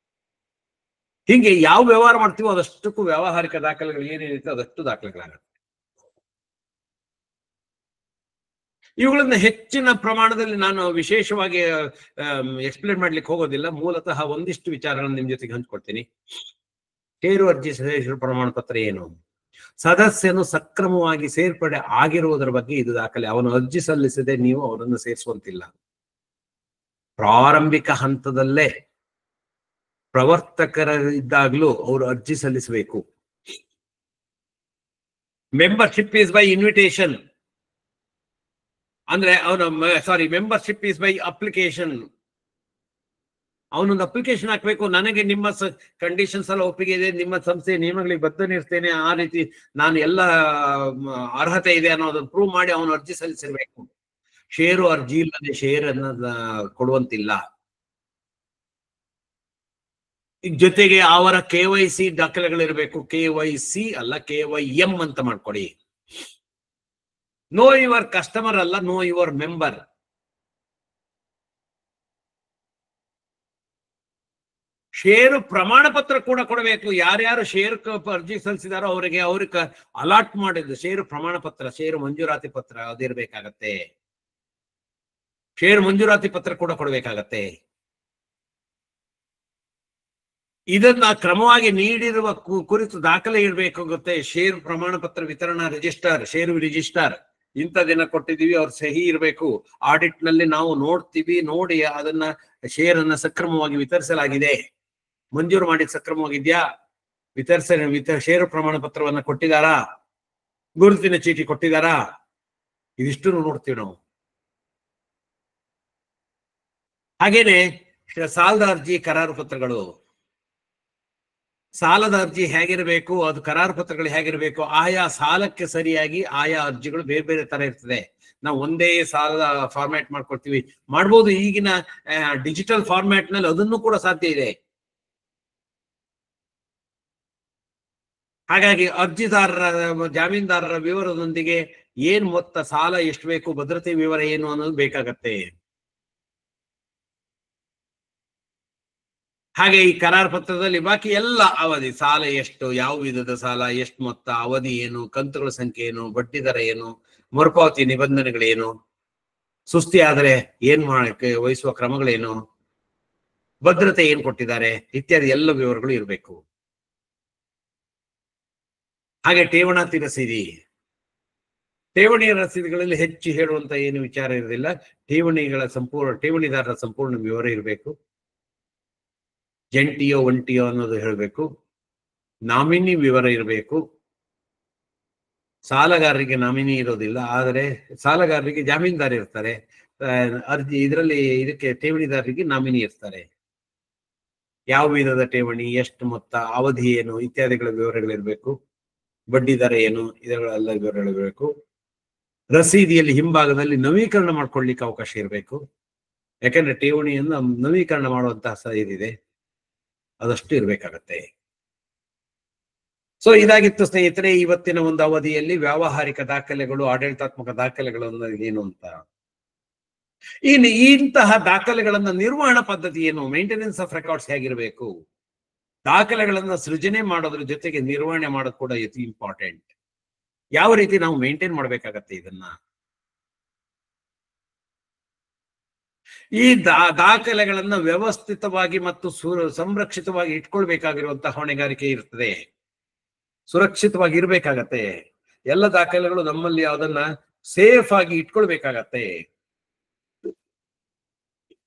ಹೀಗೆ ಯಾವ ವ್ಯವಹಾರ ಮಾಡ್ತೀವೋ ಅದಷ್ಟಕ್ಕೂ ವ್ಯಾವಹಾರಿಕ ದಾಖಲೆಗಳು ಏನೇನಿರುತ್ತೆ ಅದಷ್ಟು ದಾಖಲೆಗಳಾಗುತ್ತೆ. ಇವುಗಳನ್ನ ಹೆಚ್ಚಿನ ಪ್ರಮಾಣದಲ್ಲಿ ನಾನು ವಿಶೇಷವಾಗಿ ಎಕ್ಸ್ಪ್ಲೇನ್ ಮಾಡ್ಲಿಕ್ಕೆ ಹೋಗೋದಿಲ್ಲ. ಮೂಲತಃ ಒಂದಿಷ್ಟು ವಿಚಾರಗಳನ್ನು ನಿಮ್ ಜೊತೆಗೆ ಹಂಚ್ಕೊಡ್ತೀನಿ. ಷೇರು ಅರ್ಜಿ, ಷೇರು ಪ್ರಮಾಣ ಪತ್ರ ಏನು? ಸದಸ್ಯನು ಸಕ್ರಮವಾಗಿ ಸೇರ್ಪಡೆ ಆಗಿರುವುದರ ಬಗ್ಗೆ ಇದು ದಾಖಲೆ. ಅವನು ಅರ್ಜಿ ಸಲ್ಲಿಸದೆ ನೀವು ಅವರನ್ನು ಸೇರಿಸುವಂತಿಲ್ಲ. ಪ್ರಾರಂಭಿಕ ಹಂತದಲ್ಲೇ ಪ್ರವರ್ತಕರಿದ್ದಾಗಲೂ ಅವರು ಅರ್ಜಿ ಸಲ್ಲಿಸಬೇಕು. ಮೆಂಬರ್ಶಿಪ್ ಈಸ್ ಬೈ ಇನ್ವಿಟೇಷನ್ ಅಂದ್ರೆ ಮೆಂಬರ್ಶಿಪ್ ಈಸ್ ಬೈ ಅಪ್ಲಿಕೇಶನ್. ಅವನೊಂದು ಅಪ್ಲಿಕೇಶನ್ ಹಾಕ್ಬೇಕು, ನನಗೆ ನಿಮ್ಮ ಕಂಡೀಷನ್ಸ್ ಎಲ್ಲ ಒಪ್ಪಿಗೆ ಇದೆ, ನಿಮ್ಮ ಸಂಸ್ಥೆ ನಿಯಮಗಳಿಗೆ ಬದ್ಧನಿರ್ತೇನೆ, ಆ ರೀತಿ ನಾನು ಎಲ್ಲ ಅರ್ಹತೆ ಇದೆ ಅನ್ನೋದನ್ನು ಪ್ರೂವ್ ಮಾಡಿ ಅವನು ಅರ್ಜಿ ಸಲ್ಲಿಸಿರ್ಬೇಕು. ಷೇರು ಅರ್ಜಿ ಇಲ್ಲದೆ ಷೇರನ್ನ ಕೊಡುವಂತಿಲ್ಲ. ಜೊತೆಗೆ ಅವರ KYC ದಾಖಲೆಗಳಿರ್ಬೇಕು. KYC ಅಲ್ಲ, KYM ಅಂತ ಮಾಡ್ಕೊಡಿ. ನೋ ಯುವರ್ ಕಸ್ಟಮರ್ ಅಲ್ಲ, ನೋ ಯುವರ್ ಮೆಂಬರ್. ಷೇರು ಪ್ರಮಾಣ ಪತ್ರ ಕೂಡ ಕೊಡಬೇಕು. ಯಾರ್ಯಾರು ಷೇರು ಅರ್ಜಿ ಸಲ್ಲಿಸಿದಾರೋ ಅವ್ರಿಗೆ ಅಲಾಟ್ ಮಾಡಿದ್ದು ಷೇರು ಪ್ರಮಾಣ ಪತ್ರ, ಷೇರು ಮಂಜೂರಾತಿ ಪತ್ರ ಅದಿರ್ಬೇಕಾಗತ್ತೆ. ಷೇರು ಮಂಜೂರಾತಿ ಪತ್ರ ಕೂಡ ಕೊಡಬೇಕಾಗತ್ತೆ. ಇದನ್ನ ಕ್ರಮವಾಗಿ ನೀಡಿರುವ ಕುರಿತು ದಾಖಲೆ ಇರಬೇಕಾಗುತ್ತೆ. ಷೇರು ಪ್ರಮಾಣ ಪತ್ರ ವಿತರಣಾ ರಿಜಿಸ್ಟರ್, ಷೇರು ರಿಜಿಸ್ಟರ್, ಇಂಥ ದಿನ ಕೊಟ್ಟಿದೀವಿ, ಅವ್ರ ಸಹಿ ಇರಬೇಕು. ಆಡಿಟ್ ನಲ್ಲಿ ನಾವು ನೋಡ್ತೀವಿ, ನೋಡಿ ಅದನ್ನ ಷೇರನ್ನ ಸಕ್ರಮವಾಗಿ ವಿತರಿಸಲಾಗಿದೆ, ಮಂಜೂರು ಮಾಡಿ ಸಕ್ರಮವಾಗಿದ್ಯಾ, ಷೇರು ಪ್ರಮಾಣ ಪತ್ರವನ್ನ ಕೊಟ್ಟಿದಾರಾ, ಗುರುತಿನ ಚೀಟಿ ಕೊಟ್ಟಿದಾರಾ, ಇದಿಷ್ಟು ನೋಡ್ತೀವಿ ನಾವು. ಹಾಗೇನೆ ಸಾಲದ ಅರ್ಜಿ, ಕರಾರು ಪತ್ರಗಳು. ಸಾಲದ ಅರ್ಜಿ ಹೇಗಿರಬೇಕು, ಅದು ಕರಾರು ಪತ್ರಗಳು ಹೇಗಿರಬೇಕು, ಆಯಾ ಸಾಲಕ್ಕೆ ಸರಿಯಾಗಿ ಆಯಾ ಅರ್ಜಿಗಳು ಬೇರೆ ಬೇರೆ ತರ ಇರ್ತದೆ. ನಾವು ಒಂದೇ ಸಾಲದ ಫಾರ್ಮ್ಯಾಟ್ ಮಾಡ್ಕೊಳ್ತೀವಿ, ಮಾಡ್ಬೋದು. ಈಗಿನ ಡಿಜಿಟಲ್ ಫಾರ್ಮ್ಯಾಟ್ ನಲ್ಲಿ ಅದನ್ನು ಕೂಡ ಸಾಧ್ಯ ಇದೆ. ಹಾಗಾಗಿ ಅರ್ಜಿದಾರರ, ಜಾಮೀನ್ದಾರರ ವಿವರದೊಂದಿಗೆ ಏನ್ ಮೊತ್ತ, ಸಾಲ ಎಷ್ಟು ಬೇಕು, ಭದ್ರತೆ ವಿವರ ಏನು ಅನ್ನೋದು ಬೇಕಾಗತ್ತೆ. ಹಾಗೆ ಈ ಕರಾರು ಪತ್ರದಲ್ಲಿ ಬಾಕಿ ಎಲ್ಲ ಅವಧಿ, ಸಾಲ ಎಷ್ಟು, ಯಾವ ವಿಧದ ಸಾಲ, ಎಷ್ಟು ಮೊತ್ತ, ಅವಧಿ ಏನು, ಕಂತುಗಳ ಸಂಖ್ಯೆ ಏನು, ಬಡ್ಡಿ ದರ ಏನು, ಮರುಪಾವತಿ ನಿಬಂಧನೆಗಳೇನು, ಸುಸ್ತಿ ಆದ್ರೆ ಏನ್ ಮಾಡಕ್ಕೆ ವಹಿಸುವ ಕ್ರಮಗಳೇನು, ಭದ್ರತೆ ಏನ್ ಕೊಟ್ಟಿದ್ದಾರೆ ಇತ್ಯಾದಿ ಎಲ್ಲ ವಿವರಗಳು ಇರಬೇಕು. ಹಾಗೆ ಠೇವಣಾತಿ ರಸೀದಿ, ಠೇವಣಿ ರಸೀದಿಗಳಲ್ಲಿ ಹೆಚ್ಚು ಹೇಳುವಂತ ಏನು ವಿಚಾರ ಇರೋದಿಲ್ಲ. ಠೇವಣಿದಾರರ ಸಂಪೂರ್ಣ ವಿವರ ಇರಬೇಕು. ಜಂಟಿಯೋ ಒಂಟಿಯೋ ಅನ್ನೋದು ಹೇಳಬೇಕು. ನಾಮಿನಿ ವಿವರ ಇರಬೇಕು. ಸಾಲಗಾರರಿಗೆ ನಾಮಿನಿ ಇರೋದಿಲ್ಲ, ಆದರೆ ಸಾಲಗಾರರಿಗೆ ಜಾಮೀನ್ದಾರ ಇರ್ತಾರೆ. ಇದಕ್ಕೆ ಠೇವಣಿದಾರರಿಗೆ ನಾಮಿನಿ ಇರ್ತಾರೆ. ಯಾವ ವಿಧದ ಠೇವಣಿ, ಎಷ್ಟು ಮೊತ್ತ, ಅವಧಿ ಏನು ಇತ್ಯಾದಿಗಳ ವಿವರಗಳಿರ್ಬೇಕು. ಬಡ್ಡಿ ದರ ಏನು, ಇದಗಳೆಲ್ಲ ವಿವರಗಳಿರಬೇಕು. ರಸೀದಿಯಲ್ಲಿ ಹಿಂಭಾಗದಲ್ಲಿ ನವೀಕರಣ ಮಾಡ್ಕೊಳ್ಳಿಕ್ಕೆ ಅವಕಾಶ ಇರಬೇಕು. ಯಾಕಂದ್ರೆ ಠೇವಣಿಯನ್ನು ನವೀಕರಣ ಮಾಡುವಂತಹ ಇದಿದೆ, ಅದಷ್ಟು ಇರ್ಬೇಕಾಗತ್ತೆ. ಸೊ ಇದಾಗಿತ್ತು ಸ್ನೇಹಿತರೆ ಇವತ್ತಿನ ಒಂದು ಅವಧಿಯಲ್ಲಿ ವ್ಯಾವಹಾರಿಕ ದಾಖಲೆಗಳು, ಆಡಳಿತಾತ್ಮಕ ದಾಖಲೆಗಳು ಅನ್ನೋದು ಏನು ಅಂತ. ಇಂತಹ ದಾಖಲೆಗಳನ್ನ ನಿರ್ವಹಣಾ ಪದ್ಧತಿ ಏನು, ಮೇಂಟೆನೆನ್ಸ್ ಆಫ್ ರೆಕಾರ್ಡ್ಸ್ ಹೇಗಿರ್ಬೇಕು, ದಾಖಲೆಗಳನ್ನ ಸೃಜನೆ ಮಾಡೋದ್ರ ಜೊತೆಗೆ ನಿರ್ವಹಣೆ ಮಾಡೋದು ಕೂಡ ಅತಿ ಇಂಪಾರ್ಟೆಂಟ್. ಯಾವ ರೀತಿ ನಾವು ಮೇಂಟೈನ್ ಮಾಡ್ಬೇಕಾಗತ್ತೆ ಇದನ್ನ. ಈ ದಾಖಲೆಗಳನ್ನ ವ್ಯವಸ್ಥಿತವಾಗಿ ಮತ್ತು ಸಂರಕ್ಷಿತವಾಗಿ ಇಟ್ಕೊಳ್ಬೇಕಾಗಿರುವಂತಹ ಹೊಣೆಗಾರಿಕೆ ಇರ್ತದೆ. ಸುರಕ್ಷಿತವಾಗಿ ಇರ್ಬೇಕಾಗತ್ತೆ. ಎಲ್ಲ ದಾಖಲೆಗಳು ನಮ್ಮಲ್ಲಿ ಅದನ್ನ ಸೇಫ್ ಆಗಿ ಇಟ್ಕೊಳ್ಬೇಕಾಗತ್ತೆ.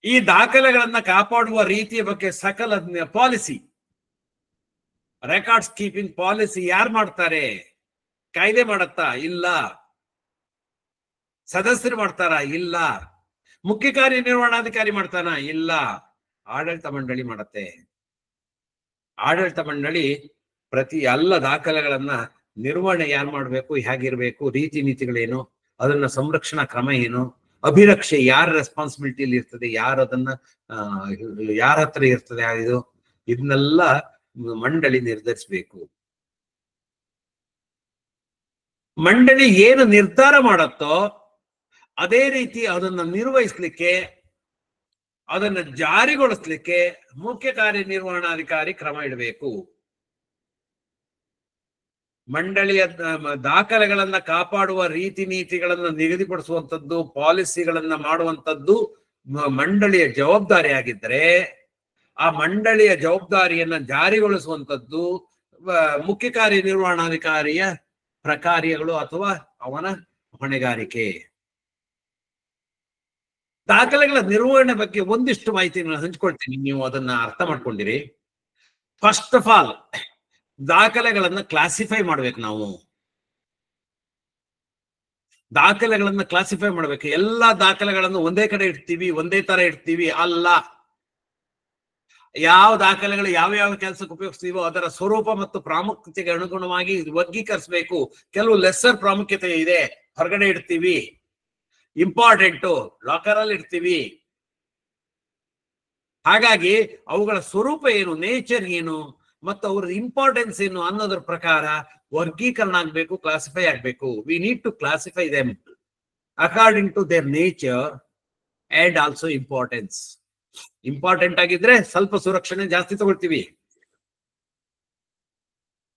ಈ ದಾಖಲೆಗಳನ್ನ ಕಾಪಾಡುವ ರೀತಿಯ ಬಗ್ಗೆ ಸಕಲ ಪಾಲಿಸಿ, ರೆಕಾರ್ಡ್ಸ್ ಕೀಪಿಂಗ್ ಪಾಲಿಸಿ ಯಾರು ಮಾಡ್ತಾರೆ? ಕಾಯ್ದೆ ಮಾಡತ್ತಾ? ಇಲ್ಲ. ಸದಸ್ಯರು ಮಾಡ್ತಾರ? ಇಲ್ಲ. ಮುಖ್ಯ ಕಾರ್ಯನಿರ್ವಹಣಾಧಿಕಾರಿ ಮಾಡ್ತಾನ? ಇಲ್ಲ. ಆಡಳಿತ ಮಂಡಳಿ ಮಾಡತ್ತೆ. ಆಡಳಿತ ಮಂಡಳಿ ಪ್ರತಿ ಎಲ್ಲ ದಾಖಲೆಗಳನ್ನ ನಿರ್ವಹಣೆ ಯಾರು ಮಾಡ್ಬೇಕು, ಹೇಗಿರ್ಬೇಕು, ರೀತಿ ನೀತಿಗಳೇನು, ಅದನ್ನ ಸಂರಕ್ಷಣಾ ಕ್ರಮ ಏನು, ಅಭಿರಕ್ಷೆ ಯಾರ ರೆಸ್ಪಾನ್ಸಿಬಿಲಿಟಿಯಲ್ಲಿ ಇರ್ತದೆ, ಯಾರ ಹತ್ರ ಇರ್ತದೆ, ಇದನ್ನೆಲ್ಲ ಮಂಡಳಿ ನಿರ್ಧರಿಸಬೇಕು. ಮಂಡಳಿ ಏನು ನಿರ್ಧಾರ ಮಾಡತ್ತೋ ಅದೇ ರೀತಿ ಅದನ್ನ ನಿರ್ವಹಿಸ್ಲಿಕ್ಕೆ, ಅದನ್ನ ಜಾರಿಗೊಳಿಸ್ಲಿಕ್ಕೆ ಮುಖ್ಯ ಕಾರ್ಯನಿರ್ವಹಣಾಧಿಕಾರಿ ಕ್ರಮ ಇಡಬೇಕು. ಮಂಡಳಿಯ ದಾಖಲೆಗಳನ್ನ ಕಾಪಾಡುವ ರೀತಿ ನೀತಿಗಳನ್ನ ನಿಗದಿಪಡಿಸುವಂಥದ್ದು, ಪಾಲಿಸಿಗಳನ್ನ ಮಾಡುವಂಥದ್ದು ಮಂಡಳಿಯ ಜವಾಬ್ದಾರಿ ಆಗಿದ್ದರೆ, ಆ ಮಂಡಳಿಯ ಜವಾಬ್ದಾರಿಯನ್ನ ಜಾರಿಗೊಳಿಸುವಂಥದ್ದು ಮುಖ್ಯ ಕಾರ್ಯನಿರ್ವಹಣಾಧಿಕಾರಿಯ ಪ್ರಕಾರ್ಯಗಳು ಅಥವಾ ಅವನ ಹೊಣೆಗಾರಿಕೆ. ದಾಖಲೆಗಳ ನಿರ್ವಹಣೆ ಬಗ್ಗೆ ಒಂದಿಷ್ಟು ಮಾಹಿತಿಯನ್ನು ಹಂಚ್ಕೊಳ್ತೀನಿ, ನೀವು ಅದನ್ನ ಅರ್ಥ ಮಾಡ್ಕೊಂಡಿರಿ. ಫಸ್ಟ್ ಆಫ್ ಆಲ್ ದಾಖಲೆಗಳನ್ನ ಕ್ಲಾಸಿಫೈ ಮಾಡ್ಬೇಕು. ನಾವು ದಾಖಲೆಗಳನ್ನ ಕ್ಲಾಸಿಫೈ ಮಾಡ್ಬೇಕು. ಎಲ್ಲಾ ದಾಖಲೆಗಳನ್ನು ಒಂದೇ ಕಡೆ ಇಡ್ತೀವಿ, ಒಂದೇ ತರ ಇಡ್ತೀವಿ ಅಲ್ಲ. ಯಾವ ದಾಖಲೆಗಳು ಯಾವ ಕೆಲಸಕ್ಕೆ ಉಪಯೋಗಿಸ್ತೀವೋ ಅದರ ಸ್ವರೂಪ ಮತ್ತು ಪ್ರಾಮುಖ್ಯತೆಗೆ ಅನುಗುಣವಾಗಿ ವರ್ಗೀಕರಿಸಬೇಕು. ಕೆಲವು ಲೆಸ್ಸರ್ ಪ್ರಾಮುಖ್ಯತೆ ಇದೆ, ಹೊರಗಡೆ ಇಡ್ತೀವಿ. ಇಂಪಾರ್ಟೆಂಟು ಲಾಕರ್ ಅಲ್ಲಿ ಇಡ್ತೀವಿ. ಹಾಗಾಗಿ ಅವುಗಳ ಸ್ವರೂಪ ಏನು, ನೇಚರ್ ಏನು ಮತ್ತು ಅವರ ಇಂಪಾರ್ಟೆನ್ಸ್ ಏನು ಅನ್ನೋದ್ರ ಪ್ರಕಾರ ವರ್ಗೀಕರಣ ಆಗ್ಬೇಕು, ಕ್ಲಾಸಿಫೈ ಆಗ್ಬೇಕು. We need to classify them according to their nature and also importance. Important ಆಗಿದ್ರೆ ಸ್ವಲ್ಪ ಸುರಕ್ಷಣೆ ಜಾಸ್ತಿ ತಗೊಳ್ತೀವಿ.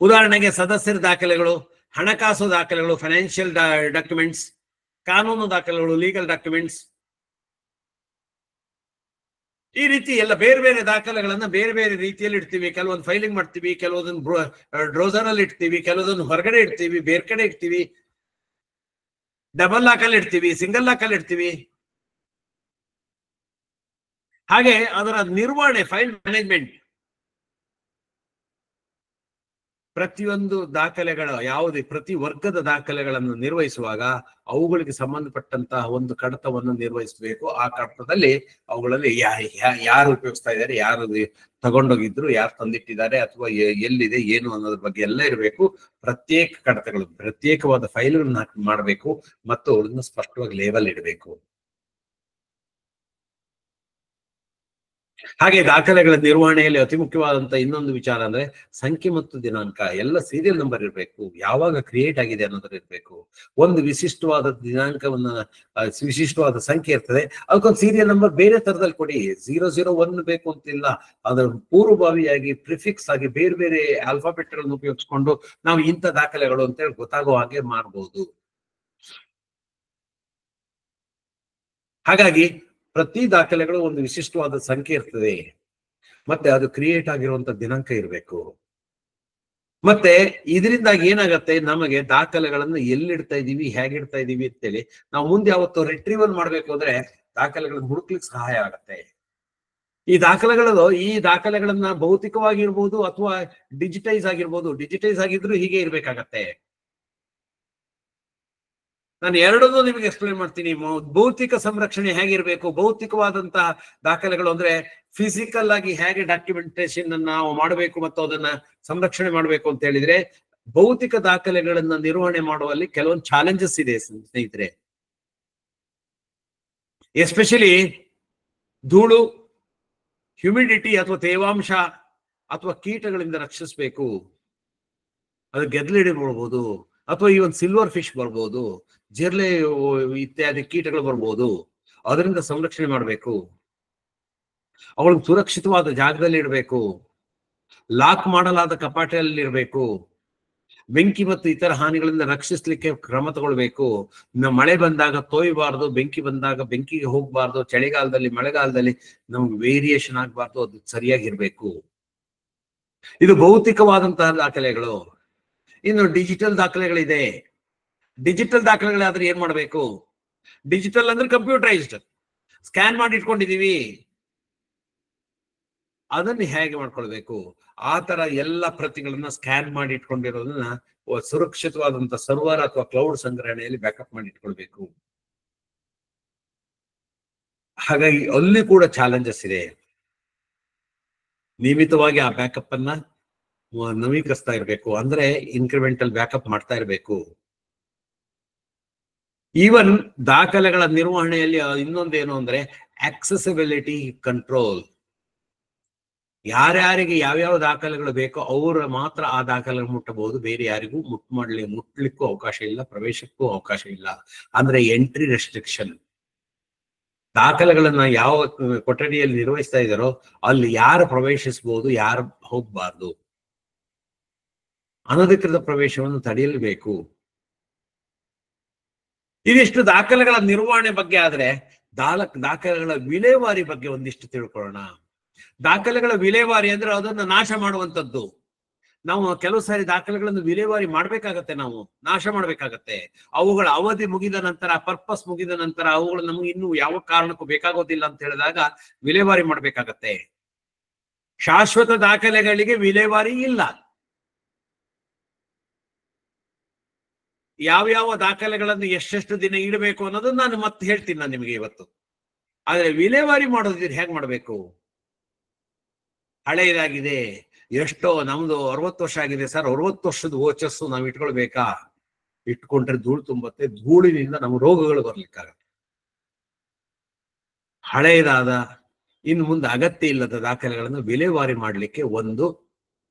ಉದಾಹರಣೆಗೆ ಸದಸ್ಯರ ದಾಖಲೆಗಳು, ಹಣಕಾಸು ದಾಖಲೆಗಳು, ಫೈನಾನ್ಷಿಯಲ್ ಡಾಕ್ಯುಮೆಂಟ್ಸ್, ಕಾನೂನು ದಾಖಲೆಗಳು, ಲೀಗಲ್ ಡಾಕ್ಯುಮೆಂಟ್ಸ್, ಈ ರೀತಿ ಎಲ್ಲ ಬೇರೆ ಬೇರೆ ದಾಖಲೆಗಳನ್ನ ಬೇರೆ ಬೇರೆ ರೀತಿಯಲ್ಲಿ ಇಡ್ತೀವಿ. ಕೆಲವೊಂದು ಫೈಲಿಂಗ್ ಮಾಡ್ತೀವಿ, ಕೆಲವೊಂದನ್ನು ಡ್ರೋಸರ್ ಅಲ್ಲಿ ಇಡ್ತೀವಿ, ಕೆಲವೊಂದನ್ನು ಹೊರಗಡೆ ಇಡ್ತೀವಿ, ಬೇರೆ ಕಡೆ ಇಡ್ತೀವಿ, ಡಬಲ್ ಲಾಕಲ್ಲಿ ಇಡ್ತೀವಿ, ಸಿಂಗಲ್ ಲಾಕಲ್ಲಿ ಇಡ್ತೀವಿ. ಹಾಗೆ ಅದರ ನಿರ್ವಹಣೆ, ಫೈಲ್ ಮ್ಯಾನೇಜ್ಮೆಂಟ್, ಪ್ರತಿಯೊಂದು ದಾಖಲೆಗಳ ಪ್ರತಿ ವರ್ಗದ ದಾಖಲೆಗಳನ್ನು ನಿರ್ವಹಿಸುವಾಗ ಅವುಗಳಿಗೆ ಸಂಬಂಧಪಟ್ಟಂತಹ ಒಂದು ಕಡತವನ್ನು ನಿರ್ವಹಿಸಬೇಕು. ಆ ಕಡತದಲ್ಲಿ ಅವುಗಳಲ್ಲಿ ಯಾರು ಉಪಯೋಗಿಸ್ತಾ ಇದ್ದಾರೆ, ಯಾರು ತಗೊಂಡೋಗಿದ್ರು, ಯಾರು ತಂದಿಟ್ಟಿದ್ದಾರೆ, ಅಥವಾ ಎಲ್ಲಿದೆ ಏನು ಅನ್ನೋದ್ರ ಬಗ್ಗೆ ಎಲ್ಲ ಇರಬೇಕು. ಪ್ರತ್ಯೇಕ ಕಡತಗಳು, ಪ್ರತ್ಯೇಕವಾದ ಫೈಲ್ಗಳನ್ನ ಮಾಡಬೇಕು ಮತ್ತು ಅವಳನ್ನು ಸ್ಪಷ್ಟವಾಗಿ ಲೇಬಲ್ ಇಡಬೇಕು. ಹಾಗೆ ದಾಖಲೆಗಳ ನಿರ್ವಹಣೆಯಲ್ಲಿ ಅತಿ ಮುಖ್ಯವಾದಂತಹ ಇನ್ನೊಂದು ವಿಚಾರ ಅಂದ್ರೆ ಸಂಖ್ಯೆ ಮತ್ತು ದಿನಾಂಕ. ಎಲ್ಲ ಸೀರಿಯಲ್ ನಂಬರ್ ಇರಬೇಕು, ಯಾವಾಗ ಕ್ರಿಯೇಟ್ ಆಗಿದೆ ಅನ್ನೋದ್ರ ಇರಬೇಕು. ಒಂದು ವಿಶಿಷ್ಟವಾದ ದಿನಾಂಕವನ್ನ, ವಿಶಿಷ್ಟವಾದ ಸಂಖ್ಯೆ ಇರ್ತದೆ, ಅದಕ್ಕೊಂದು ಸೀರಿಯಲ್ ನಂಬರ್ ಬೇರೆ ತರದಲ್ಲಿ ಕೊಡಿ. 001 ಬೇಕು ಅಂತಿಲ್ಲ. ಅದರ ಪೂರ್ವಭಾವಿಯಾಗಿ ಪ್ರಿಫಿಕ್ಸ್ ಆಗಿ ಬೇರೆ ಬೇರೆ ಆಲ್ಫಾಬೆಟ್ ಗಳನ್ನು ಉಪಯೋಗಿಸ್ಕೊಂಡು ನಾವು ಇಂಥ ದಾಖಲೆಗಳು ಅಂತೇಳಿ ಗೊತ್ತಾಗೋ ಹಾಗೆ ಮಾಡಬಹುದು. ಹಾಗಾಗಿ ಪ್ರತಿ ದಾಖಲೆಗಳು ಒಂದು ವಿಶಿಷ್ಟವಾದ ಸಂಖ್ಯೆ ಇರ್ತದೆ, ಮತ್ತೆ ಅದು ಕ್ರಿಯೇಟ್ ಆಗಿರುವಂತ ದಿನಾಂಕ ಇರಬೇಕು. ಮತ್ತೆ ಇದರಿಂದಾಗಿ ಏನಾಗತ್ತೆ, ನಮಗೆ ದಾಖಲೆಗಳನ್ನು ಎಲ್ಲಿಡ್ತಾ ಇದೀವಿ, ಹೇಗಿಡ್ತಾ ಇದೀವಿ ಅಂತೇಳಿ ನಾವು ಮುಂದೆ ಯಾವತ್ತು ರಿಟ್ರೀವಲ್ ಮಾಡ್ಬೇಕು ಅಂದ್ರೆ ದಾಖಲೆಗಳನ್ನು ಹುಡುಕ್ಲಿಕ್ಕೆ ಸಹಾಯ ಆಗತ್ತೆ. ಈ ದಾಖಲೆಗಳನ್ನ ಭೌತಿಕವಾಗಿರ್ಬೋದು ಅಥವಾ ಡಿಜಿಟೈಸ್ ಆಗಿರ್ಬೋದು. ಡಿಜಿಟೈಸ್ ಆಗಿದ್ರು ಹೀಗೆ ಇರ್ಬೇಕಾಗತ್ತೆ. ನಾನು ಎರಡನ್ನೂ ನಿಮಗೆ ಎಕ್ಸ್ಪ್ಲೇನ್ ಮಾಡ್ತೀನಿ. ಭೌತಿಕ ಸಂರಕ್ಷಣೆ ಹೇಗಿರ್ಬೇಕು, ಭೌತಿಕವಾದಂತಹ ದಾಖಲೆಗಳು ಅಂದ್ರೆ ಫಿಸಿಕಲ್ ಆಗಿ ಹೇಗೆ ಡಾಕ್ಯುಮೆಂಟೇಶನ್ ನಾವು ಮಾಡಬೇಕು ಮತ್ತು ಅದನ್ನ ಸಂರಕ್ಷಣೆ ಮಾಡಬೇಕು ಅಂತ ಹೇಳಿದ್ರೆ ಭೌತಿಕ ದಾಖಲೆಗಳನ್ನ ನಿರ್ವಹಣೆ ಮಾಡುವಲ್ಲಿ ಕೆಲವೊಂದು ಚಾಲೆಂಜಸ್ ಇದೆ ಸ್ನೇಹಿತರೆ. ಎಸ್ಪೆಷಲಿ ಧೂಳು, ಹ್ಯುಮಿಡಿಟಿ ಅಥವಾ ತೇವಾಂಶ ಅಥವಾ ಕೀಟಗಳಿಂದ ರಕ್ಷಿಸಬೇಕು. ಅದು ಗೆದ್ಲಿಡಿ ಬರ್ಬೋದು, ಅಥವಾ ಈ ಒಂದು ಸಿಲ್ವರ್ ಫಿಶ್ ಬರ್ಬೋದು, ಜಿರ್ಲೆ ಇತ್ಯಾದಿ ಕೀಟಗಳು ಬರ್ಬೋದು. ಅದರಿಂದ ಸಂರಕ್ಷಣೆ ಮಾಡಬೇಕು. ಅವಳು ಸುರಕ್ಷಿತವಾದ ಜಾಗದಲ್ಲಿ ಇಡಬೇಕು. ಲಾಕ್ ಮಾಡಲಾದ ಕಪಾಟಲ್ಲಿ ಇರಬೇಕು. ಬೆಂಕಿ ಮತ್ತು ಇತರ ಹಾನಿಗಳಿಂದ ರಕ್ಷಿಸ್ಲಿಕ್ಕೆ ಕ್ರಮ ತಗೊಳ್ಬೇಕು. ಮಳೆ ಬಂದಾಗ ತೋಯಬಾರ್ದು, ಬೆಂಕಿ ಬಂದಾಗ ಬೆಂಕಿಗೆ ಹೋಗ್ಬಾರ್ದು, ಚಳಿಗಾಲದಲ್ಲಿ ಮಳೆಗಾಲದಲ್ಲಿ ನಮ್ಗೆ ವೇರಿಯೇಷನ್ ಆಗ್ಬಾರ್ದು, ಅದು ಸರಿಯಾಗಿರ್ಬೇಕು. ಇದು ಭೌತಿಕವಾದಂತಹ ದಾಖಲೆಗಳು. ಇನ್ನು ಡಿಜಿಟಲ್ ದಾಖಲೆಗಳಿದೆ. ಡಿಜಿಟಲ್ ದಾಖಲೆಗಳಾದ್ರೆ ಏನ್ ಮಾಡ್ಬೇಕು? ಡಿಜಿಟಲ್ ಅಂದ್ರೆ ಕಂಪ್ಯೂಟರೈಸ್ಡ್, ಸ್ಕ್ಯಾನ್ ಮಾಡಿ ಇಟ್ಕೊಂಡಿದೀವಿ, ಅದನ್ನ ಹೇಗೆ ಮಾಡ್ಕೊಳ್ಬೇಕು? ಆ ತರ ಎಲ್ಲ ಪ್ರತಿಗಳನ್ನ ಸ್ಕ್ಯಾನ್ ಮಾಡಿ ಇಟ್ಕೊಂಡಿರೋದನ್ನ ಸುರಕ್ಷಿತವಾದಂತ ಸರ್ವರ್ ಅಥವಾ ಕ್ಲೌಡ್ ಸಂಗ್ರಹಣೆಯಲ್ಲಿ ಬ್ಯಾಕಪ್ ಮಾಡಿ ಇಟ್ಕೊಳ್ಬೇಕು. ಹಾಗಾಗಿ ಅಲ್ಲಿ ಕೂಡ ಚಾಲೆಂಜಸ್ ಇದೆ. ನಿಯಮಿತವಾಗಿ ಆ ಬ್ಯಾಕಪ್ ಅನ್ನ ನವೀಕರಿಸ್ತಾ ಇರಬೇಕು, ಅಂದ್ರೆ ಇನ್ಕ್ರಿಮೆಂಟಲ್ ಬ್ಯಾಕಪ್ ಮಾಡ್ತಾ ಇರಬೇಕು. ಈವನ್ ದಾಖಲೆಗಳ ನಿರ್ವಹಣೆಯಲ್ಲಿ ಇನ್ನೊಂದೇನು ಅಂದ್ರೆ ಆಕ್ಸೆಸಿಬಿಲಿಟಿ ಕಂಟ್ರೋಲ್. ಯಾರ್ಯಾರಿಗೆ ಯಾವ್ಯಾವ ದಾಖಲೆಗಳು ಬೇಕೋ ಅವರು ಮಾತ್ರ ಆ ದಾಖಲೆಗಳು ಮುಟ್ಟಬಹುದು, ಬೇರೆ ಯಾರಿಗೂ ಮುಟ್ಲಿಕ್ಕೂ ಅವಕಾಶ ಇಲ್ಲ, ಪ್ರವೇಶಕ್ಕೂ ಅವಕಾಶ ಇಲ್ಲ. ಅಂದ್ರೆ ಎಂಟ್ರಿ ರೆಸ್ಟ್ರಿಕ್ಷನ್. ದಾಖಲೆಗಳನ್ನ ಯಾವ ಕೊಠಡಿಯಲ್ಲಿ ನಿರ್ವಹಿಸ್ತಾ ಇದ್ದಾರೋ ಅಲ್ಲಿ ಯಾರು ಪ್ರವೇಶಿಸಬಹುದು, ಯಾರು ಹೋಗ್ಬಾರ್ದು. ಅನಧಿಕೃತ ಪ್ರವೇಶವನ್ನು ತಡೆಯಲೇಬೇಕು. ಇದಿಷ್ಟು ದಾಖಲೆಗಳ ನಿರ್ವಹಣೆ ಬಗ್ಗೆ. ಆದ್ರೆ ದಾಖಲೆಗಳ ವಿಲೇವಾರಿ ಬಗ್ಗೆ ಒಂದಿಷ್ಟು ತಿಳ್ಕೊಳ್ಳೋಣ. ದಾಖಲೆಗಳ ವಿಲೇವಾರಿ ಅಂದ್ರೆ ಅದನ್ನ ನಾಶ ಮಾಡುವಂಥದ್ದು. ನಾವು ಕೆಲವು ಸಾರಿ ದಾಖಲೆಗಳನ್ನು ವಿಲೇವಾರಿ ಮಾಡ್ಬೇಕಾಗತ್ತೆ, ನಾವು ನಾಶ ಮಾಡ್ಬೇಕಾಗತ್ತೆ. ಅವುಗಳ ಅವಧಿ ಮುಗಿದ ನಂತರ, ಪರ್ಪಸ್ ಮುಗಿದ ನಂತರ, ಅವುಗಳು ನಮ್ಗೆ ಇನ್ನು ಯಾವ ಕಾರಣಕ್ಕೂ ಬೇಕಾಗೋದಿಲ್ಲ ಅಂತ ಹೇಳಿದಾಗ ವಿಲೇವಾರಿ ಮಾಡ್ಬೇಕಾಗತ್ತೆ. ಶಾಶ್ವತ ದಾಖಲೆಗಳಿಗೆ ವಿಲೇವಾರಿ ಇಲ್ಲ. ಯಾವ್ಯಾವ ದಾಖಲೆಗಳನ್ನು ಎಷ್ಟೆಷ್ಟು ದಿನ ಇಡಬೇಕು ಅನ್ನೋದನ್ನ ನಾನು ಮತ್ತೆ ಹೇಳ್ತೀನಿ ನಾನು ನಿಮಗೆ ಇವತ್ತು. ಆದ್ರೆ ವಿಲೇವಾರಿ ಮಾಡೋದಿದ್ರೆ ಹೇಗ್ ಮಾಡ್ಬೇಕು? ಹಳೆಯದಾಗಿದೆ, ಎಷ್ಟೋ ನಮ್ದು 60 ವರ್ಷ ಆಗಿದೆ ಸರ್, 60 ವರ್ಷದ ವೋಚಸ್ಸು ನಾವು ಇಟ್ಕೊಳ್ಬೇಕಾ? ಇಟ್ಕೊಂಡ್ರೆ ಧೂಳು ತುಂಬತ್ತೆ, ಧೂಳಿನಿಂದ ನಮ್ಮ ರೋಗಗಳು ಬರ್ಲಿಕ್ಕಾಗತ್ತೆ. ಹಳೆಯದಾದ ಇನ್ನು ಮುಂದೆ ಅಗತ್ಯ ಇಲ್ಲದ ದಾಖಲೆಗಳನ್ನು ವಿಲೇವಾರಿ ಮಾಡ್ಲಿಕ್ಕೆ ಒಂದು